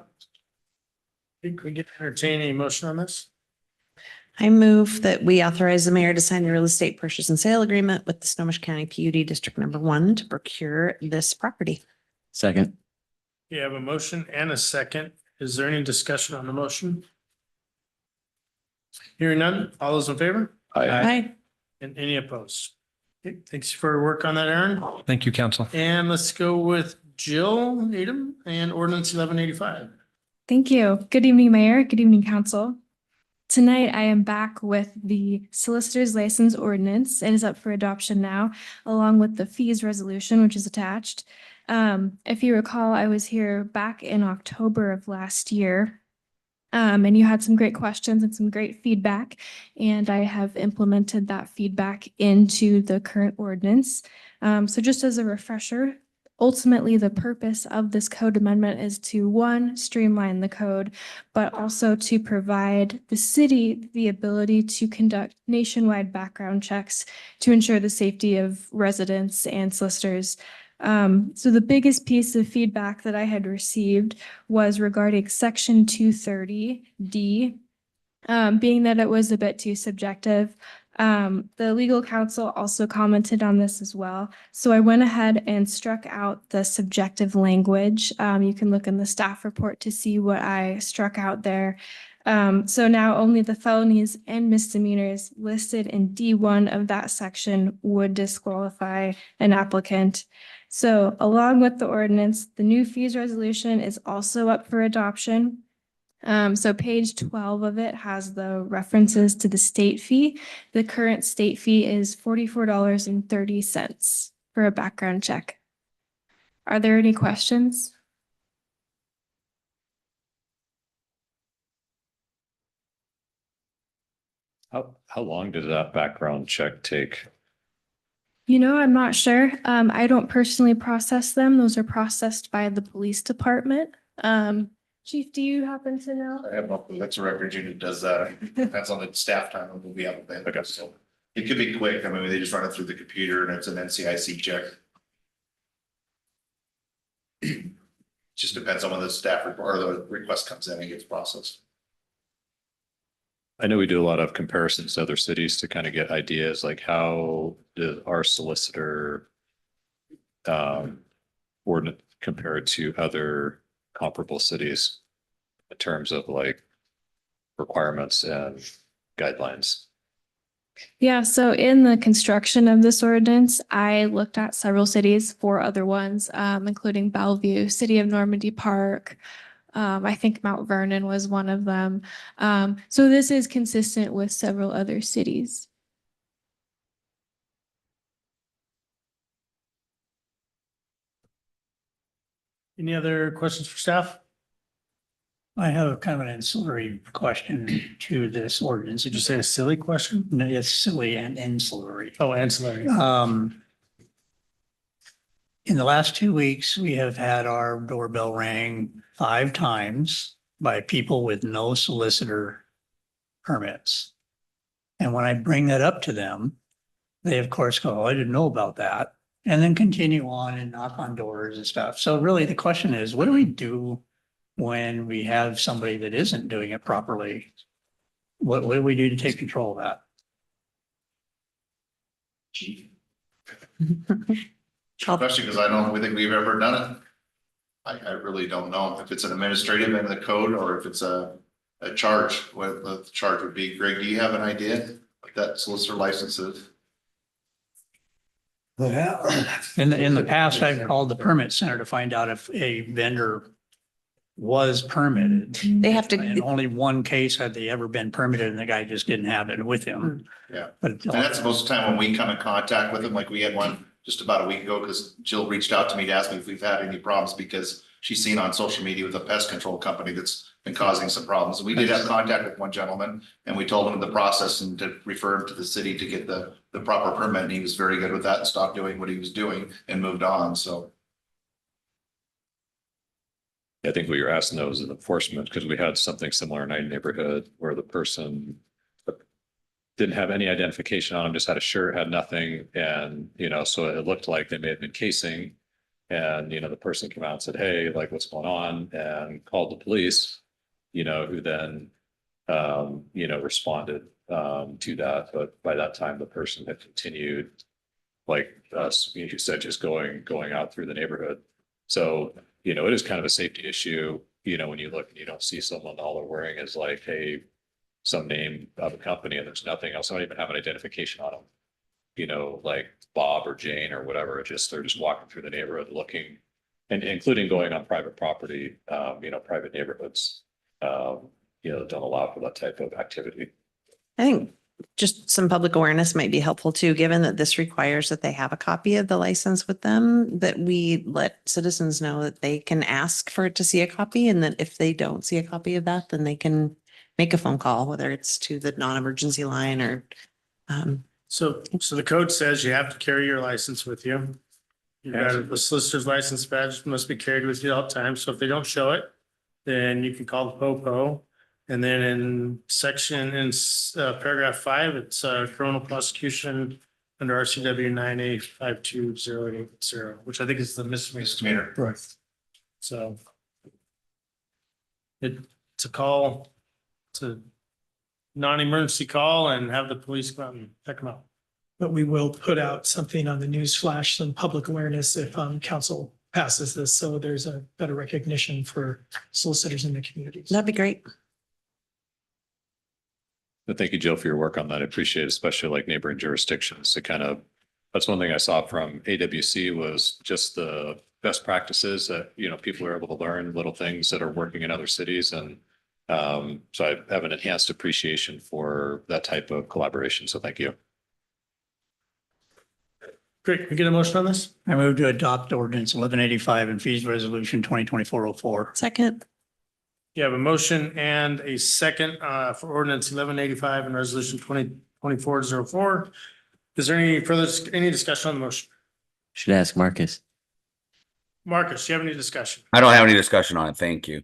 Think we get to entertain a motion on this? I move that we authorize the mayor to sign the real estate purchase and sale agreement with the Snohomish County PUD District Number 1 to procure this property. Second. You have a motion and a second. Is there any discussion on the motion? Hearing none, all those in favor? Aye. And any opposed? Okay, thanks for your work on that, Aaron. Thank you, council. And let's go with Jill Needham and ordinance 1185. Thank you. Good evening, Mayor. Good evening, Council. Tonight, I am back with the Solicitor's License Ordinance. It is up for adoption now, along with the fees resolution, which is attached. If you recall, I was here back in October of last year, and you had some great questions and some great feedback, and I have implemented that feedback into the current ordinance. So just as a refresher, ultimately, the purpose of this code amendment is to, one, streamline the code, but also to provide the city the ability to conduct nationwide background checks to ensure the safety of residents and solicitors. So the biggest piece of feedback that I had received was regarding section 230D, being that it was a bit too subjective. The legal counsel also commented on this as well. So I went ahead and struck out the subjective language. You can look in the staff report to see what I struck out there. So now only the felonies and misdemeanors listed in D1 of that section would disqualify an applicant. So along with the ordinance, the new fees resolution is also up for adoption. So page 12 of it has the references to the state fee. The current state fee is $44.30 for a background check. Are there any questions? How long does that background check take? I'm not sure. I don't personally process them. Those are processed by the police department. Chief, do you happen to know? I have no clue. That's a records unit does that. Depends on the staff time when we'll be out there. Okay. So it could be quick. I mean, they just run it through the computer and it's an NCIC check. Just depends on when the staff report or the request comes in and gets processed. I know we do a lot of comparisons to other cities to kind of get ideas, like how does our solicitor ordinance compare to other comparable cities in terms of like requirements and guidelines? Yeah, so in the construction of this ordinance, I looked at several cities, 4 other ones, including Bellevue, City of Normandy Park. I think Mount Vernon was one of them. So this is consistent with several other cities. Any other questions for staff? I have kind of an ancillary question to this ordinance. Did you say a silly question? No, it's silly and ancillary. Oh, ancillary. In the last 2 weeks, we have had our doorbell rang 5 times by people with no solicitor permits. And when I bring that up to them, they of course go, "Oh, I didn't know about that," and then continue on and knock on doors and stuff. So really the question is, what do we do when we have somebody that isn't doing it properly? What do we do to take control of that? Especially because I don't think we've ever done it. I really don't know if it's an administrative in the code or if it's a charge, what the charge would be. Greg, do you have an idea what that solicitor license is? In the past, I've called the permit center to find out if a vendor was permitted. They have In to, only one case had they ever been permitted and the guy just didn't have it with him. Yeah. But And that's most of the time when we come in contact with them, like we had one just about a week ago, because Jill reached out to me to ask me if we've had any problems because she's seen on social media with a pest control company that's been causing some problems. We did have contact with one gentleman and we told him the process and to refer him to the city to get the proper permit. And he was very good with that and stopped doing what he was doing and moved on. So. I think what you're asking though is an enforcement, because we had something similar in our neighborhood where the person didn't have any identification on them, just had a shirt, had nothing. And, so it looked like they may have been casing. And, the person came out and said, "Hey, like what's going on?" and called the police, who then, responded to that. But by that time, the person had continued, like us, you said, just going out through the neighborhood. So, it is kind of a safety issue, when you look and you don't see someone, all they're wearing is like, hey, some name of a company and there's nothing else. I don't even have an identification on them, like Bob or Jane or whatever. They're just walking through the neighborhood looking and including going on private property, private neighborhoods, don't allow for that type of activity. I think just some public awareness might be helpful too, given that this requires that they have a copy of the license with them, that we let citizens know that they can ask for it to see a copy, and that if they don't see a copy of that, then they can make a phone call, whether it's to the non-emergency line or So the code says you have to carry your license with you. You've got the solicitor's license badge must be carried with you at all times. So if they don't show it, then you can call the POPO. And then in paragraph 5, it's criminal prosecution under RCW 9A52080, which I think is the misdemeanor. Right. So it's a call, it's a non-emergency call, and have the police come out and check them out. But we will put out something on the news flash, some public awareness if council passes this, so there's a better recognition for solicitors in the communities. that'd be great. But thank you, Jill, for your work on that. I appreciate it, especially like neighboring jurisdictions to that's one thing I saw from AWC was just the best practices that, people are able to learn little things that are working in other cities. And so I have an enhanced appreciation for that type of collaboration. So thank you. Great. Can we get a motion on this? I move to adopt ordinance 1185 and fees resolution 2024-04. Second. You have a motion and a second for ordinance 1185 and resolution 2024-04. Is there any discussion on the motion? Should ask Marcus. Marcus, do you have any discussion? I don't have any discussion on it. Thank you.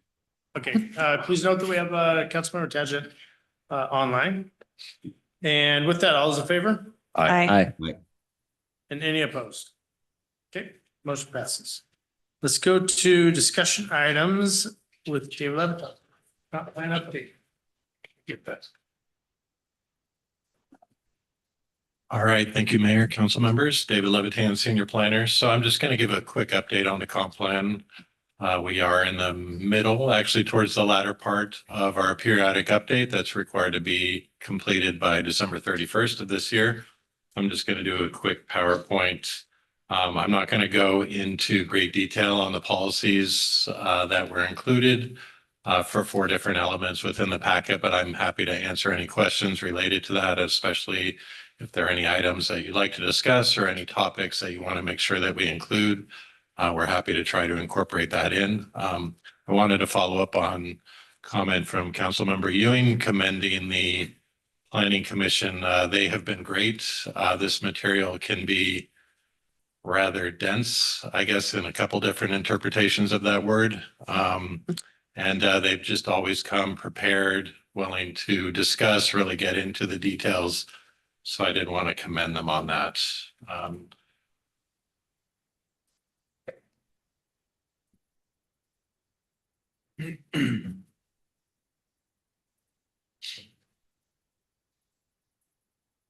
Okay, please note that we have Councilmember Tadgett online. And with that, all those in favor? Aye. And any opposed? Okay, motion passes. Let's go to discussion items with David Levitt. Comp plan update. Get that. All right, thank you, Mayor, council members, David Levitan, Senior Planner. So I'm just going to give a quick update on the comp plan. We are in the middle, actually towards the latter part of our periodic update that's required to be completed by December 31st of this year. I'm just going to do a quick PowerPoint. I'm not going to go into great detail on the policies that were included for 4 different elements within the packet, but I'm happy to answer any questions related to that, especially if there are any items that you'd like to discuss or any topics that you want to make sure that we include. We're happy to try to incorporate that in. I wanted to follow up on comment from Councilmember Ewing commending the Planning Commission. They have been great. This material can be rather dense, I guess, in a couple different interpretations of that word. And they've just always come prepared, willing to discuss, really get into the details. So I did want to commend them on that.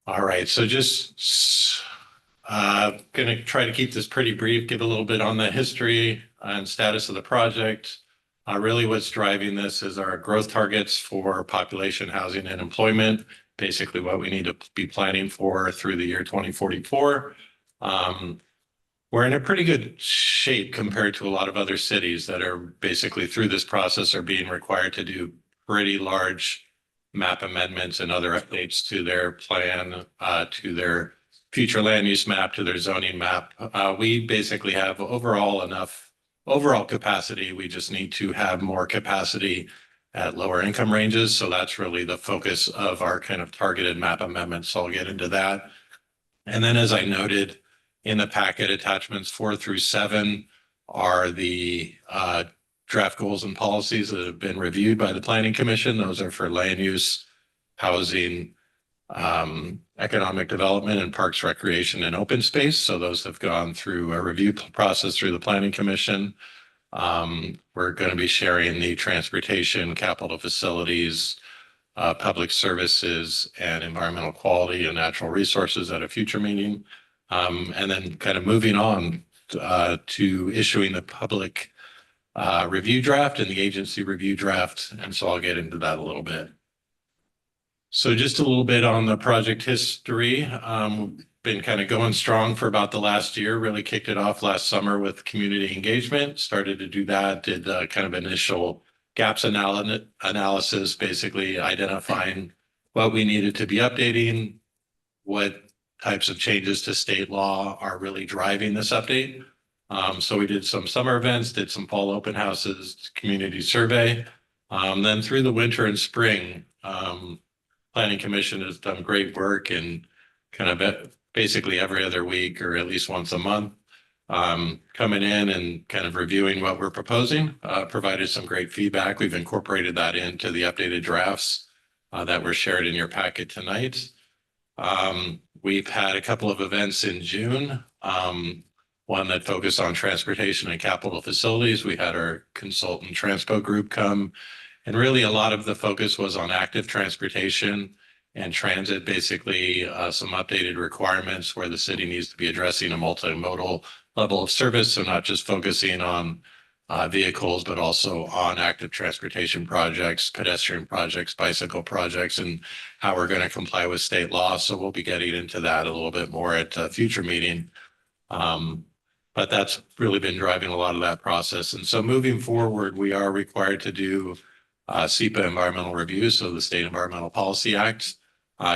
All right, so just going to try to keep this pretty brief, give a little bit on the history and status of the project. Really what's driving this is our growth targets for population, housing, and employment, basically what we need to be planning for through the year 2044. We're in a pretty good shape compared to a lot of other cities that are basically through this process are being required to do pretty large map amendments and other updates to their plan, to their future land use map, to their zoning map. We basically have enough overall capacity. We just need to have more capacity at lower income ranges. So that's really the focus of our kind of targeted map amendments. So I'll get into that. And then as I noted in the packet, attachments 4 through 7 are the draft goals and policies that have been reviewed by the Planning Commission. Those are for land use, housing, economic development, and parks, recreation, and open space. So those have gone through a review process through the Planning Commission. We're going to be sharing the transportation, capital facilities, public services, and environmental quality and natural resources at a future meeting. And then kind of moving on to issuing the public review draft and the agency review draft. And so I'll get into that a little bit. So just a little bit on the project history. Been kind of going strong for about the last year, really kicked it off last summer with community engagement, started to do that, did kind of initial gaps analysis, basically identifying what we needed to be updating, what types of changes to state law are really driving this update. So we did some summer events, did some fall open houses, community survey. Then through the winter and spring, Planning Commission has done great work and kind of basically every other week or at least once a month, coming in and kind of reviewing what we're proposing, provided some great feedback. We've incorporated that into the updated drafts that were shared in your packet tonight. We've had a couple of events in June, one that focused on transportation and capital facilities. We had our consultant Transpo group come, and really a lot of the focus was on active transportation and transit, basically some updated requirements where the city needs to be addressing a multimodal level of service. So not just focusing on vehicles, but also on active transportation projects, pedestrian projects, bicycle projects, and how we're going to comply with state law. So we'll be getting into that a little bit more at a future meeting. But that's really been driving a lot of that process. And so moving forward, we are required to do SEPA environmental review, so the State Environmental Policy Act.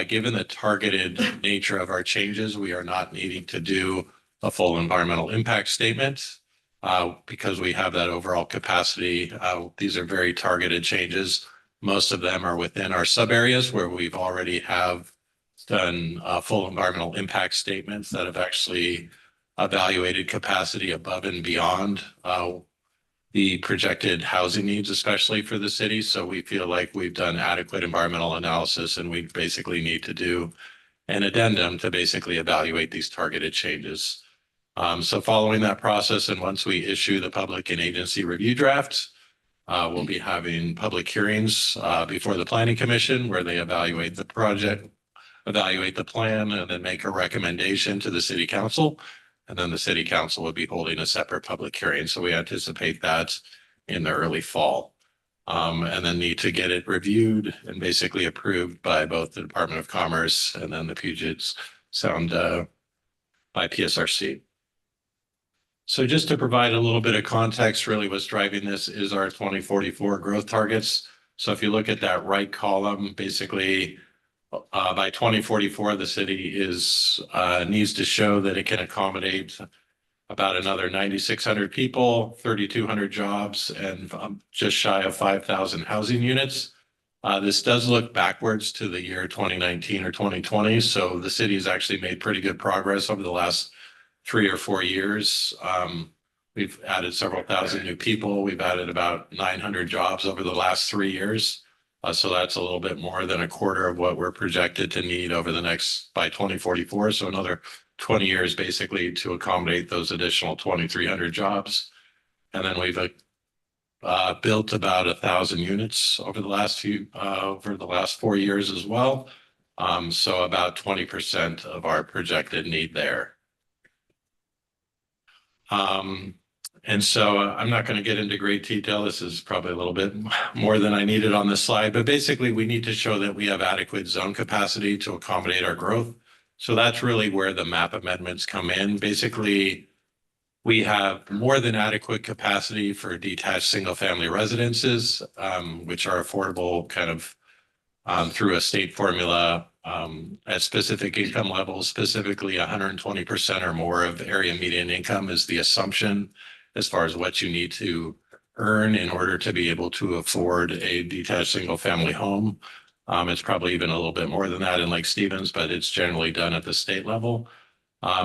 Given the targeted nature of our changes, we are not needing to do a full environmental impact statement because we have that overall capacity. These are very targeted changes. Most of them are within our sub areas where we've already have done full environmental impact statements that have actually evaluated capacity above and beyond the projected housing needs, especially for the city. So we feel like we've done adequate environmental analysis, and we basically need to do an addendum to basically evaluate these targeted changes. So following that process, and once we issue the public and agency review drafts, we'll be having public hearings before the planning commission where they evaluate the project, evaluate the plan, and then make a recommendation to the city council. And then the city council will be holding a separate public hearing. So we anticipate that in the early fall. And then need to get it reviewed and basically approved by both the Department of Commerce and then the Puget Sound by PSRC. So just to provide a little bit of context, really what's driving this is our 2044 growth targets. So if you look at that right column, basically by 2044, the city needs to show that it can accommodate about another 9,600 people, 3,200 jobs, and just shy of 5,000 housing units. This does look backwards to the year 2019 or 2020. So the city has actually made pretty good progress over the last 3 or 4 years. We've added several thousand new people. We've added about 900 jobs over the last 3 years. So that's a little bit more than a quarter of what we're projected to need over the next by 2044. So another 20 years basically to accommodate those additional 2,300 jobs. And then we've built about 1,000 units over the last 4 years as well. So about 20% of our projected need there. And so I'm not going to get into great detail. This is probably a little bit more than I needed on this slide, but basically we need to show that we have adequate zone capacity to accommodate our growth. So that's really where the map amendments come in. Basically, we have more than adequate capacity for detached single-family residences, which are affordable kind of through a state formula at specific income levels, specifically 120% or more of area median income is the assumption as far as what you need to earn in order to be able to afford a detached single-family home. It's probably even a little bit more than that in Lake Stevens, but it's generally done at the state level.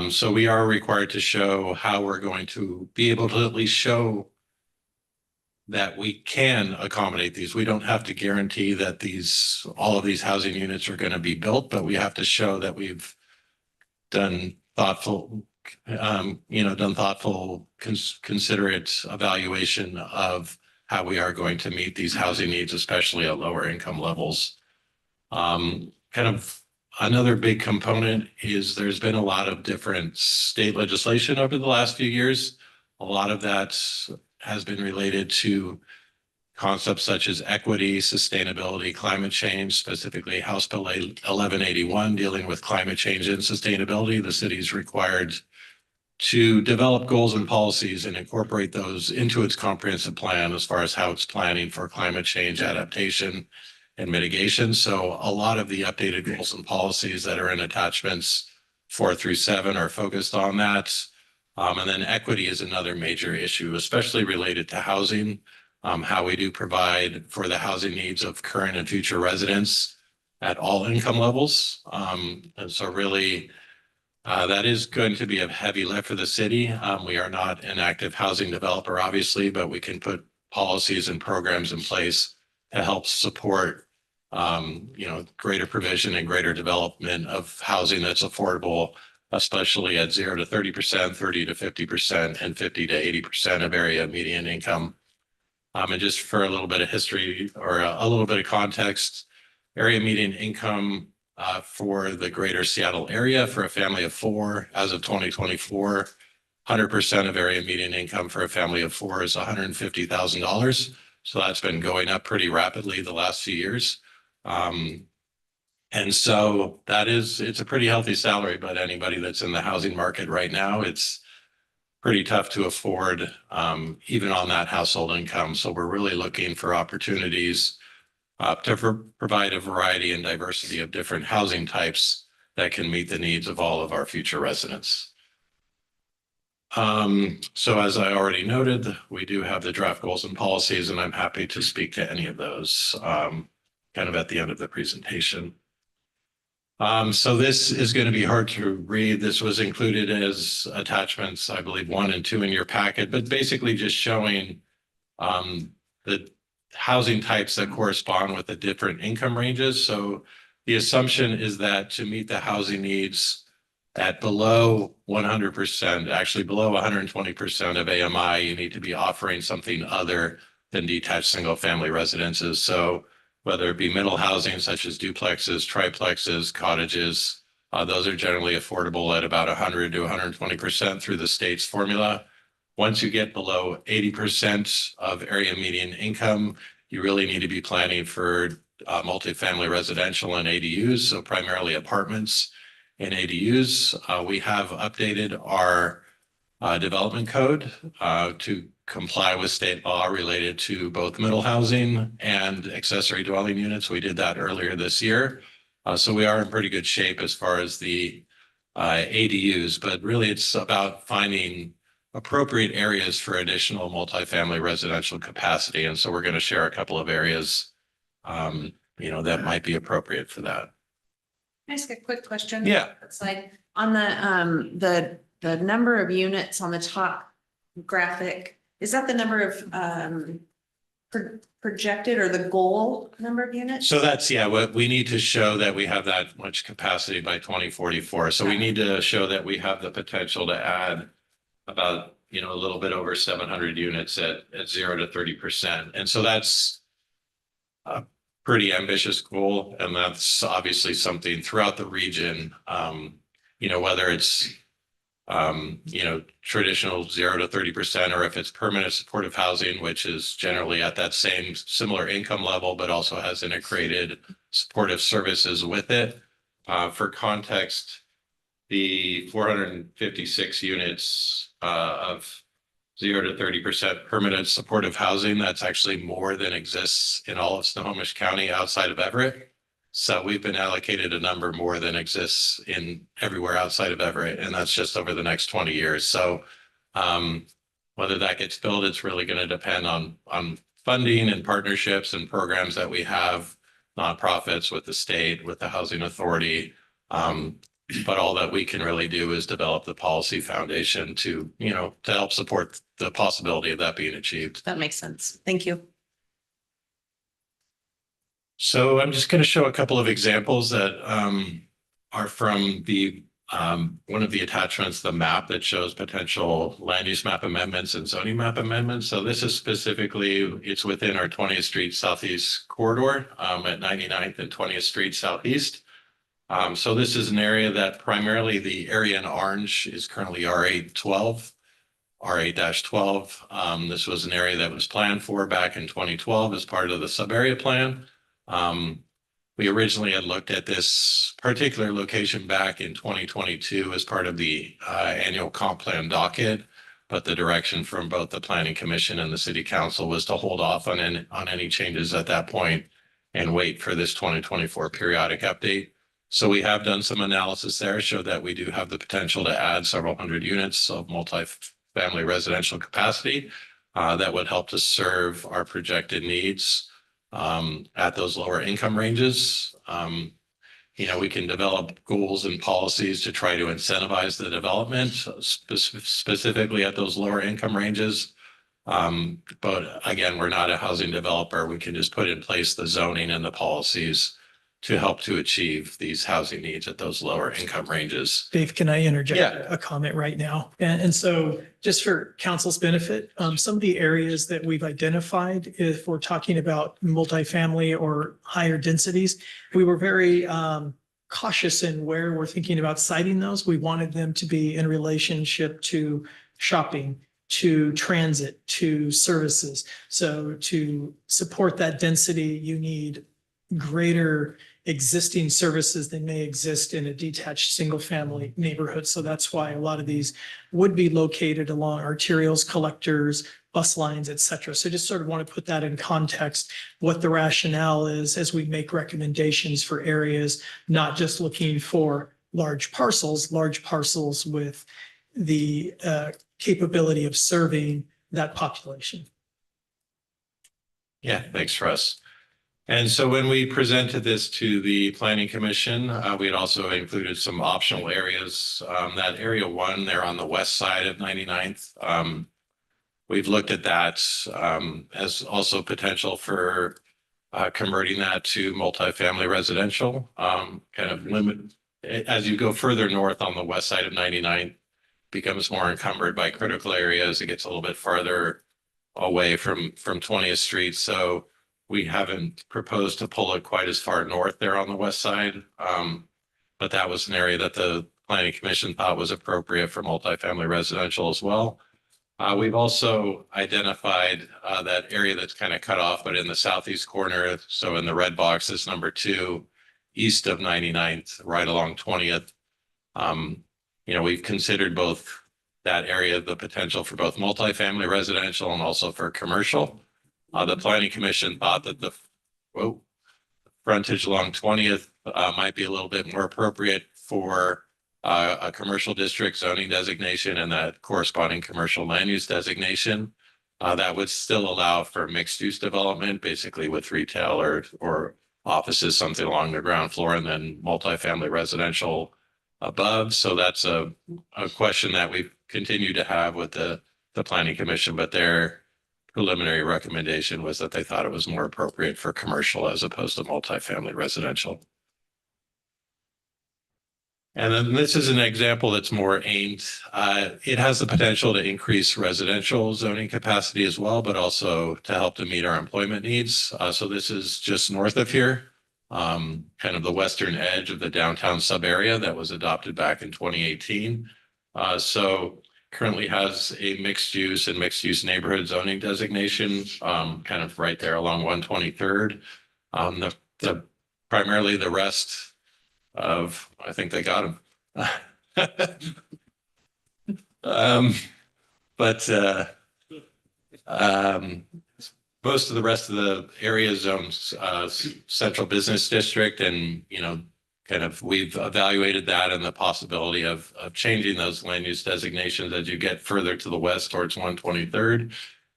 So we are required to show how we're going to be able to at least show that we can accommodate these. We don't have to guarantee that all of these housing units are going to be built, but we have to show that we've done thoughtful, considerate evaluation of how we are going to meet these housing needs, especially at lower income levels. Kind of another big component is there's been a lot of different state legislation over the last few years. A lot of that has been related to concepts such as equity, sustainability, climate change, specifically House Bill 1181 dealing with climate change and sustainability. The city is required to develop goals and policies and incorporate those into its comprehensive plan as far as how it's planning for climate change adaptation and mitigation. So a lot of the updated goals and policies that are in attachments 4 through 7 are focused on that. And then equity is another major issue, especially related to housing, how we do provide for the housing needs of current and future residents at all income levels. And so really, that is going to be a heavy lift for the city. We are not an active housing developer, obviously, but we can put policies and programs in place to help support, greater provision and greater development of housing that's affordable, especially at 0 to 30%, 30 to 50%, and 50 to 80% of area median income. And just for a little bit of history or a little bit of context, area median income for the greater Seattle area for a family of 4 as of 2024, 100% of area median income for a family of 4 is $150,000. So that's been going up pretty rapidly the last few years. And so it's a pretty healthy salary, but anybody that's in the housing market right now, it's pretty tough to afford even on that household income. So we're really looking for opportunities to provide a variety and diversity of different housing types that can meet the needs of all of our future residents. So as I already noted, we do have the draft goals and policies, and I'm happy to speak to any of those kind of at the end of the presentation. So this is going to be hard to read. This was included as attachments, I believe 1 and 2 in your packet, but basically just showing the housing types that correspond with the different income ranges. So the assumption is that to meet the housing needs At below 100%, actually below 120% of AMI, you need to be offering something other than detached single-family residences. So whether it be middle housing such as duplexes, triplexes, cottages, those are generally affordable at about 100 to 120% through the state's formula. Once you get below 80% of area median income, you really need to be planning for multifamily residential and ADUs, so primarily apartments and ADUs. We have updated our development code to comply with state law related to both middle housing and accessory dwelling units. We did that earlier this year. So we are in pretty good shape as far as the ADUs, but really it's about finding appropriate areas for additional multifamily residential capacity. And so we're going to share a couple of areas, that might be appropriate for that. Can I ask a quick question? Yeah. It's like on the number of units on the top graphic, is that the number of projected or the goal number of units? So that's, what we need to show that we have that much capacity by 2044. So we need to show that we have the potential to add about, a little bit over 700 units at 0 to 30%. And so that's a pretty ambitious goal. And that's obviously something throughout the region, whether it's, traditional 0 to 30%, or if it's permanent supportive housing, which is generally at that same similar income level, but also has integrated supportive services with it. For context, the 456 units of 0 to 30% permanent supportive housing, that's actually more than exists in all of Snohomish County outside of Everett. So we've been allocated a number more than exists in everywhere outside of Everett, and that's just over the next 20 years. So whether that gets built, it's really going to depend on funding and partnerships and programs that we have, nonprofits with the state, with the housing authority. But all that we can really do is develop the policy foundation to help support the possibility of that being achieved. That makes sense. Thank you. So I'm just going to show a couple of examples that are from the one of the attachments, the map that shows potential land use map amendments and zoning map amendments. So this is specifically, it's within our 20th Street Southeast corridor at 99th and 20th Street Southeast. So this is an area that primarily the area in orange is currently R8-12. R8-12. This was an area that was planned for back in 2012 as part of the sub-area plan. We originally had looked at this particular location back in 2022 as part of the annual comp plan docket, but the direction from both the Planning Commission and the City Council was to hold off on any changes at that point and wait for this 2024 periodic update. So we have done some analysis there, showed that we do have the potential to add several hundred units of multifamily residential capacity that would help to serve our projected needs at those lower income ranges. We can develop goals and policies to try to incentivize the development specifically at those lower income ranges. But again, we're not a housing developer. We can just put in place the zoning and the policies to help to achieve these housing needs at those lower income ranges. Dave, can I interject Yeah. a comment right now? And so just for council's benefit, some of the areas that we've identified, if we're talking about multifamily or higher densities, we were very cautious in where we're thinking about citing those. We wanted them to be in relationship to shopping, to transit, to services. So to support that density, you need greater existing services that may exist in a detached single-family neighborhood. So that's why a lot of these would be located along arterials, collectors, bus lines, et cetera. So just sort of want to put that in context, what the rationale is as we make recommendations for areas, not just looking for large parcels with the capability of serving that population. Yeah, thanks, Russ. And so when we presented this to the Planning Commission, we had also included some optional areas. That area 1 there on the west side of 99th. We've looked at that as also potential for converting that to multifamily residential, kind of as you go further north on the west side of 99, becomes more encumbered by critical areas. It gets a little bit farther away from 20th Street. So we haven't proposed to pull it quite as far north there on the west side. But that was an area that the Planning Commission thought was appropriate for multifamily residential as well. We've also identified that area that's kind of cut off, but in the southeast corner. So in the red box is number 2, east of 99th, right along 20th. We've considered both that area, the potential for both multifamily residential and also for commercial. The Planning Commission thought that the frontage along 20th might be a little bit more appropriate for a commercial district zoning designation and that corresponding commercial land use designation. That would still allow for mixed use development, basically with retail or offices, something along the ground floor, and then multifamily residential above. So that's a question that we continue to have with the Planning Commission, but their preliminary recommendation was that they thought it was more appropriate for commercial as opposed to multifamily residential. And then this is an example that's more aimed. It has the potential to increase residential zoning capacity as well, but also to help to meet our employment needs. So this is just north of here, kind of the western edge of the downtown sub area that was adopted back in 2018. So currently has a mixed use and mixed use neighborhood zoning designation, kind of right there along 123rd. Primarily the rest of, I think they got him. Most of the rest of the area zones, central business district, and kind of we've evaluated that and the possibility of changing those land use designations as you get further to the west towards 123rd,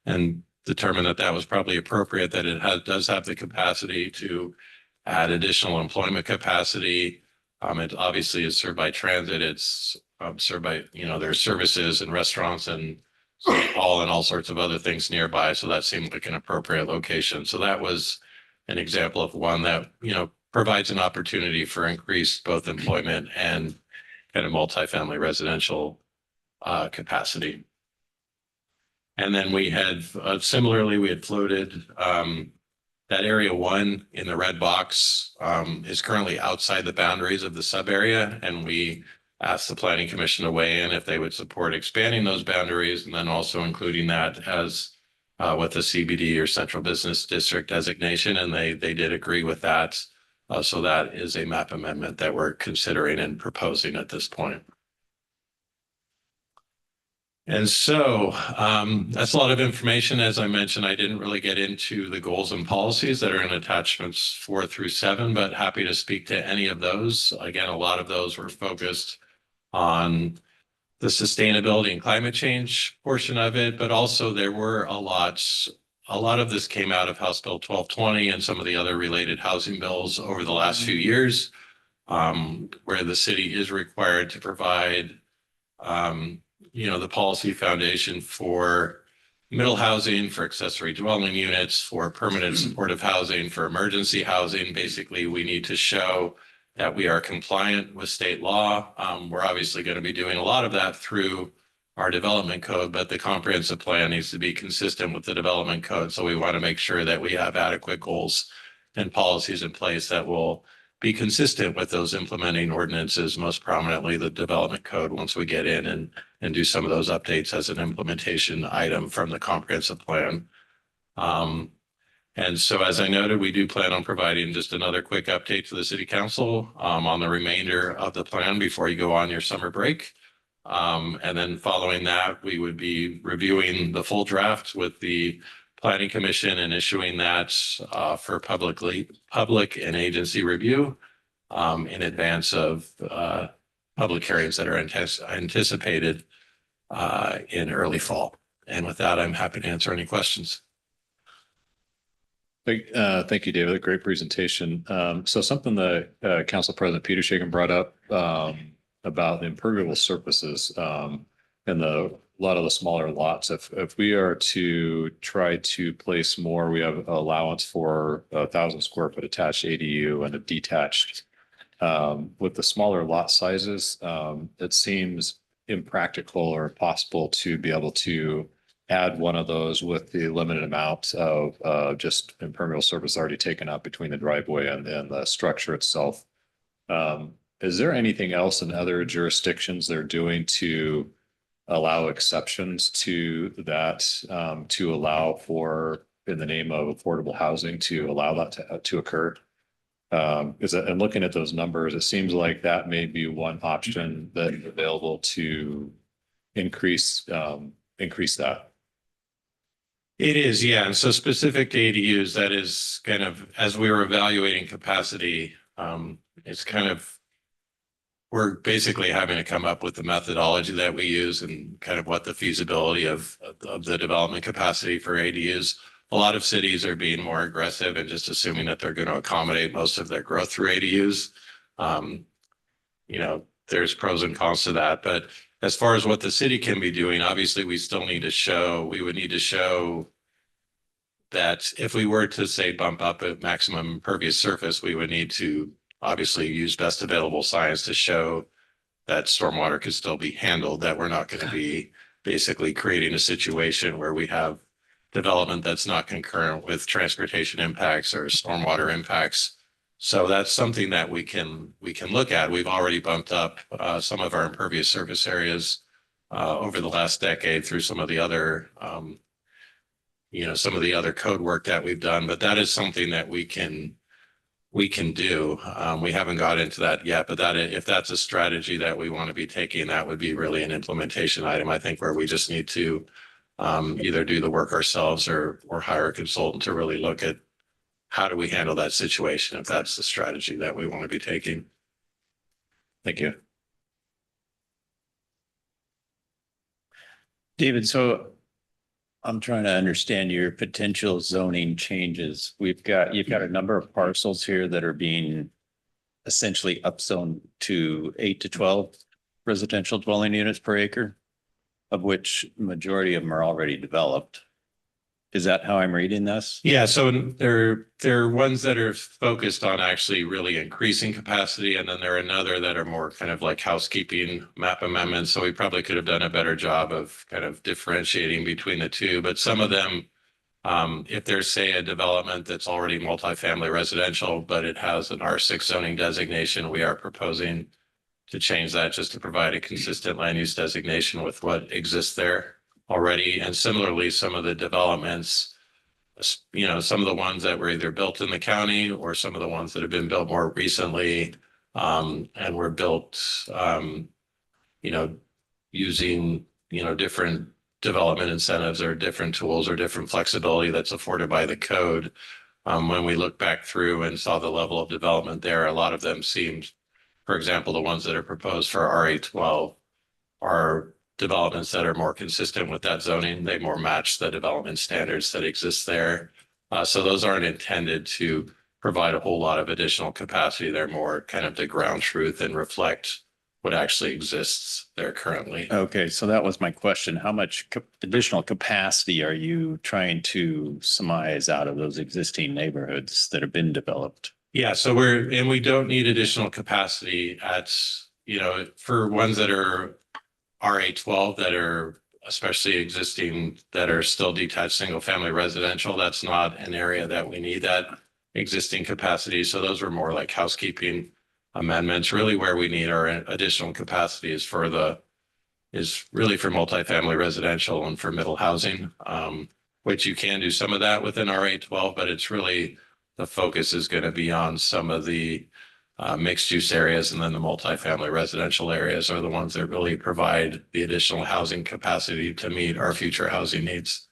and determined that that was probably appropriate, that it does have the capacity to add additional employment capacity. It obviously is served by transit. It's served by, there's services and restaurants and all sorts of other things nearby. So that seemed like an appropriate location. So that was an example of one that, provides an opportunity for increased both employment and kind of multifamily residential capacity. And then we had, similarly, we had floated that area 1 in the red box is currently outside the boundaries of the sub area. And we asked the Planning Commission to weigh in if they would support expanding those boundaries and then also including that as with the CBD or central business district designation. And they did agree with that. So that is a map amendment that we're considering and proposing at this point. And so that's a lot of information. As I mentioned, I didn't really get into the goals and policies that are in attachments 4 through 7, but happy to speak to any of those. Again, a lot of those were focused on the sustainability and climate change portion of it, but also there were a lot of this came out of House Bill 1220 and some of the other related housing bills over the last few years, where the city is required to provide the policy foundation for middle housing, for accessory dwelling units, for permanent supportive housing, for emergency housing. Basically, we need to show that we are compliant with state law. We're obviously going to be doing a lot of that through our development code, but the comprehensive plan needs to be consistent with the development code. So we want to make sure that we have adequate goals and policies in place that will be consistent with those implementing ordinances, most prominently the development code, once we get in and do some of those updates as an implementation item from the comprehensive plan. And so, as I noted, we do plan on providing just another quick update to the city council on the remainder of the plan before you go on your summer break. And then following that, we would be reviewing the full draft with the Planning Commission and issuing that for public and agency review in advance of public hearings that are anticipated in early fall. And with that, I'm happy to answer any questions. Thank you, David. Great presentation. So something that Council President Peter Shagan brought up about the impermeable surfaces and a lot of the smaller lots. If we are to try to place more, we have allowance for 1,000 square foot attached ADU and a detached With the smaller lot sizes, it seems impractical or possible to be able to add one of those with the limited amount of just impermeable surface already taken up between the driveway and the structure itself. Is there anything else in other jurisdictions they're doing to allow exceptions to that, to allow for, in the name of affordable housing, to allow that to occur? And looking at those numbers, it seems like that may be one option that is available to increase that. It is, yeah. And so specific to ADUs, that is kind of, as we were evaluating capacity, it's kind of, we're basically having to come up with the methodology that we use and kind of what the feasibility of the development capacity for ADUs. A lot of cities are being more aggressive and just assuming that they're going to accommodate most of their growth through ADUs. You know, there's pros and cons to that, but as far as what the city can be doing, obviously we still need to show, we would need to show that if we were to say bump up at maximum impervious surface, we would need to obviously use best available science to show that stormwater could still be handled, that we're not going to be basically creating a situation where we have development that's not concurrent with transportation impacts or stormwater impacts. So that's something that we can look at. We've already bumped up some of our impervious surface areas over the last decade through some of the other some of the other code work that we've done, but that is something that we can do. We haven't got into that yet, but that if that's a strategy that we want to be taking, that would be really an implementation item, I think, where we just need to either do the work ourselves or hire a consultant to really look at how do we handle that situation if that's the strategy that we want to be taking. Thank you. David, so I'm trying to understand your potential zoning changes. You've got a number of parcels here that are being essentially upzoned to 8 to 12 residential dwelling units per acre, of which majority of them are already developed. Is that how I'm reading this? Yeah, so there are ones that are focused on actually really increasing capacity, and then there are another that are more kind of like housekeeping map amendments. So we probably could have done a better job of kind of differentiating between the two. But some of them, if there's, say, a development that's already multifamily residential, but it has an R6 zoning designation, we are proposing to change that just to provide a consistent land use designation with what exists there already. And similarly, some of the developments, some of the ones that were either built in the county or some of the ones that have been built more recently and were built, using, different development incentives or different tools or different flexibility that's afforded by the code. When we look back through and saw the level of development there, a lot of them seemed, for example, the ones that are proposed for RA12 are developments that are more consistent with that zoning. They more match the development standards that exist there. So those aren't intended to provide a whole lot of additional capacity. They're more kind of the ground truth and reflect what actually exists there currently. Okay, so that was my question. How much additional capacity are you trying to surmise out of those existing neighborhoods that have been developed? Yeah, so we don't need additional capacity for ones that are RA12 that are especially existing, that are still detached single family residential. That's not an area that we need that existing capacity. So those are more like housekeeping amendments. Really where we need our additional capacity is really for multifamily residential and for middle housing, which you can do some of that within RA12, but it's really the focus is going to be on some of the mixed use areas, and then the multifamily residential areas are the ones that really provide the additional housing capacity to meet our future housing needs.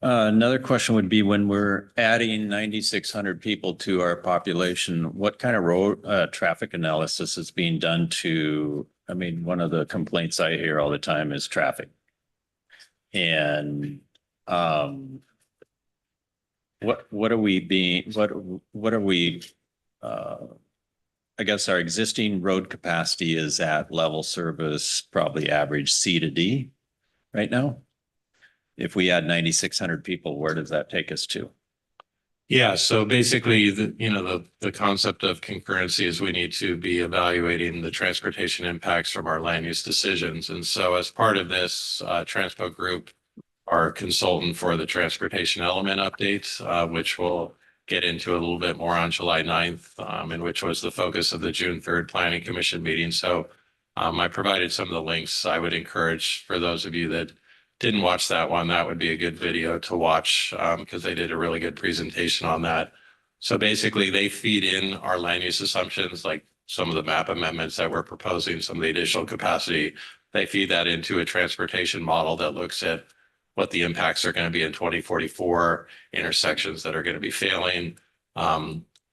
Another question would be, when we're adding 9,600 people to our population, what kind of road traffic analysis is being done to, one of the complaints I hear all the time is traffic. And what are we I guess our existing road capacity is at level service, probably average C to D right now. If we add 9,600 people, where does that take us to? Yeah, so basically, the concept of concurrency is we need to be evaluating the transportation impacts from our land use decisions. And so as part of this, Transpo Group, our consultant for the transportation element updates, which we'll get into a little bit more on July 9th, and which was the focus of the June 3rd Planning Commission meeting. So I provided some of the links. I would encourage for those of you that didn't watch that one, that would be a good video to watch because they did a really good presentation on that. So basically they feed in our land use assumptions, like some of the map amendments that we're proposing, some of the additional capacity. They feed that into a transportation model that looks at what the impacts are going to be in 2044, intersections that are going to be failing.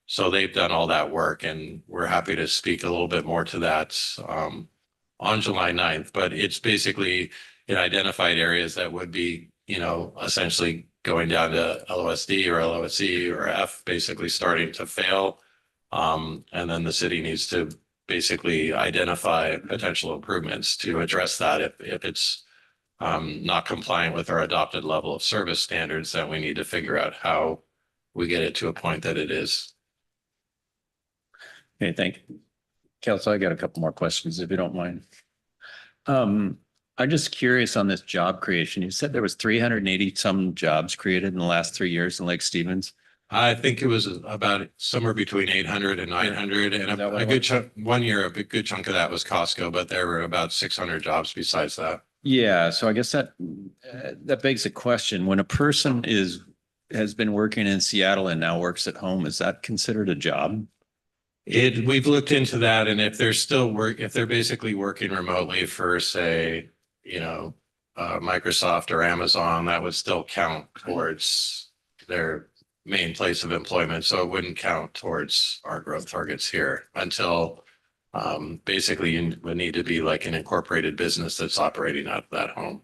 So they've done all that work, and we're happy to speak a little bit more to that on July 9th. But it's basically in identified areas that would be, essentially going down to LOSD or LOSE or F, basically starting to fail. And then the city needs to basically identify potential improvements to address that if it's not compliant with our adopted level of service standards, then we need to figure out how we get it to a point that it is. Okay, thank you. Kelso, I got a couple more questions if you don't mind. I'm just curious on this job creation. You said there was 380 some jobs created in the last 3 years in Lake Stevens. I think it was about somewhere between 800 and 900, and a good chunk, 1 year, a good chunk of that was Costco, but there were about 600 jobs besides that. Yeah, so I guess that begs a question. When a person has been working in Seattle and now works at home, is that considered a job? We've looked into that, and if they're if they're basically working remotely for, say, Microsoft or Amazon, that would still count towards their main place of employment. So it wouldn't count towards our growth targets here until basically you would need to be like an incorporated business that's operating out of that home.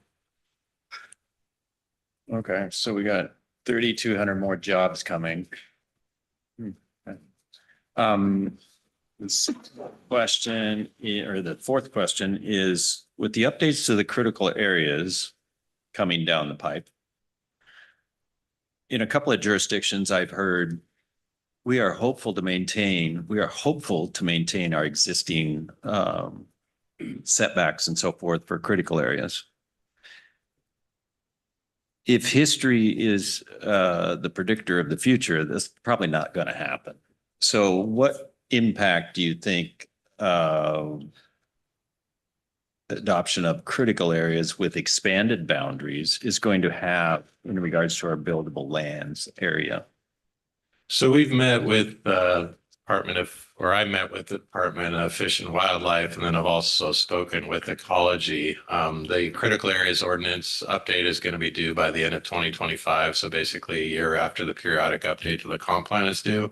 Okay, so we got 3,200 more jobs coming. This question, or the fourth question is, with the updates to the critical areas coming down the pipe, in a couple of jurisdictions I've heard, we are hopeful to maintain our existing setbacks and so forth for critical areas. If history is the predictor of the future, that's probably not going to happen. So what impact do you think adoption of critical areas with expanded boundaries is going to have in regards to our buildable lands area? So we've met with I met with the Department of Fish and Wildlife, and then I've also spoken with Ecology. The critical areas ordinance update is going to be due by the end of 2025. So basically a year after the periodic update to the comp plan is due.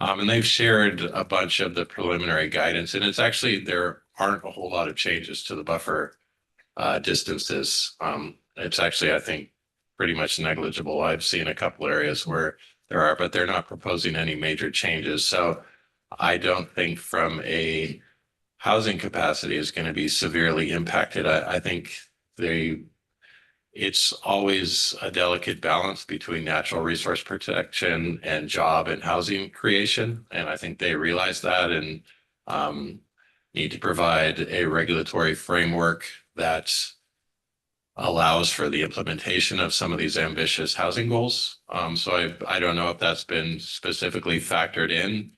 And they've shared a bunch of the preliminary guidance, and it's actually, there aren't a whole lot of changes to the buffer distances. It's actually, I think, pretty much negligible. I've seen a couple areas where there are, but they're not proposing any major changes. So I don't think from a housing capacity is going to be severely impacted. I think it's always a delicate balance between natural resource protection and job and housing creation. And I think they realize that and need to provide a regulatory framework that allows for the implementation of some of these ambitious housing goals. So I don't know if that's been specifically factored in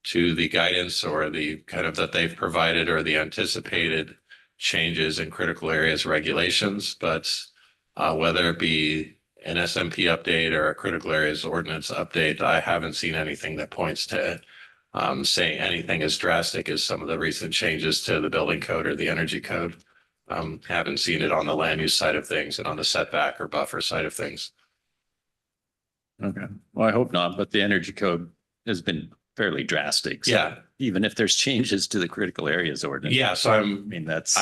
to the guidance or the kind of that they've provided or the anticipated changes in critical areas regulations, but whether it be an SMP update or a critical areas ordinance update, I haven't seen anything that points to saying anything as drastic as some of the recent changes to the building code or the energy code. Haven't seen it on the land use side of things and on the setback or buffer side of things. Okay, well, I hope not, but the energy code has been fairly drastic. So Yeah. even if there's changes to the critical areas ordinance. Yeah, so I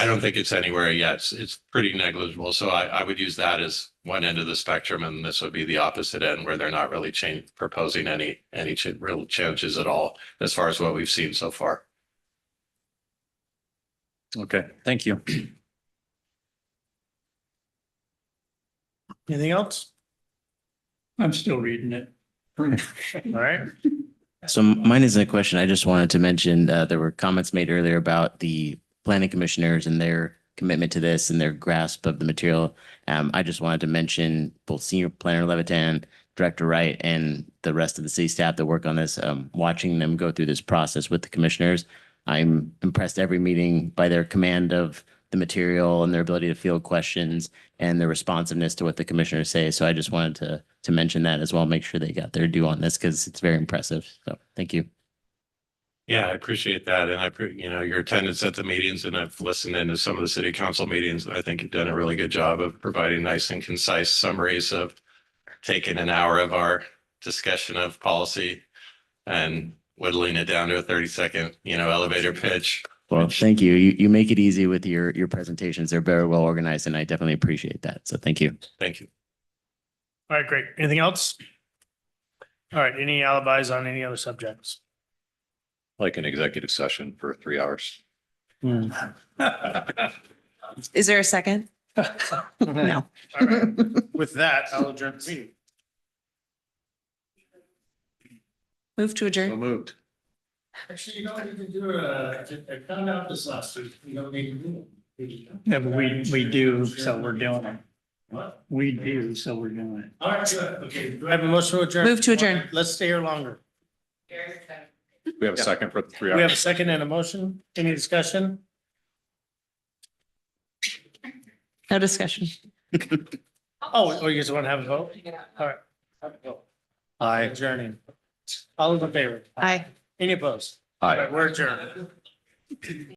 don't think it's anywhere yet. It's pretty negligible. So I would use that as one end of the spectrum, and this would be the opposite end where they're not really proposing any real changes at all as far as what we've seen so far. Okay, thank you. Anything else? I'm still reading it. All right. So mine isn't a question. I just wanted to mention, there were comments made earlier about the planning commissioners and their commitment to this and their grasp of the material. I just wanted to mention both Senior Planner Levitan, Director Wright, and the rest of the city staff that work on this, watching them go through this process with the commissioners. I'm impressed every meeting by their command of the material and their ability to field questions and their responsiveness to what the commissioners say. So I just wanted to mention that as well, make sure they got their due on this because it's very impressive. So thank you. Yeah, I appreciate that. And your attendance at the meetings, and I've listened into some of the city council meetings. And I think you've done a really good job of providing nice and concise summaries of taking an hour of our discussion of policy and whittling it down to a 30-second, elevator pitch. Well, thank you. You make it easy with your presentations. They're very well organized and I definitely appreciate that. So thank you. Thank you. All right, great. Anything else? All right, any alibis on any other subjects? Like an executive session for 3 hours. Is there a second? No. All right. With that, I'll adjourn the meeting. Move to adjourn. Moved. Actually, you don't need to do I found out this last week. You don't need to do it. Yeah, but we do, so we're doing it. What? We do, so we're doing it. All right, good. Okay. Do I have a motion to adjourn? Move to adjourn. Let's stay here longer. We have a second for the 3 We have a hours. second and a motion. Any discussion? No discussion. Oh, you just want to have a vote? All right. Have a vote. Aye. Adjourning. All those in favor? Aye. Any opposed? Aye. All right, we're adjourned.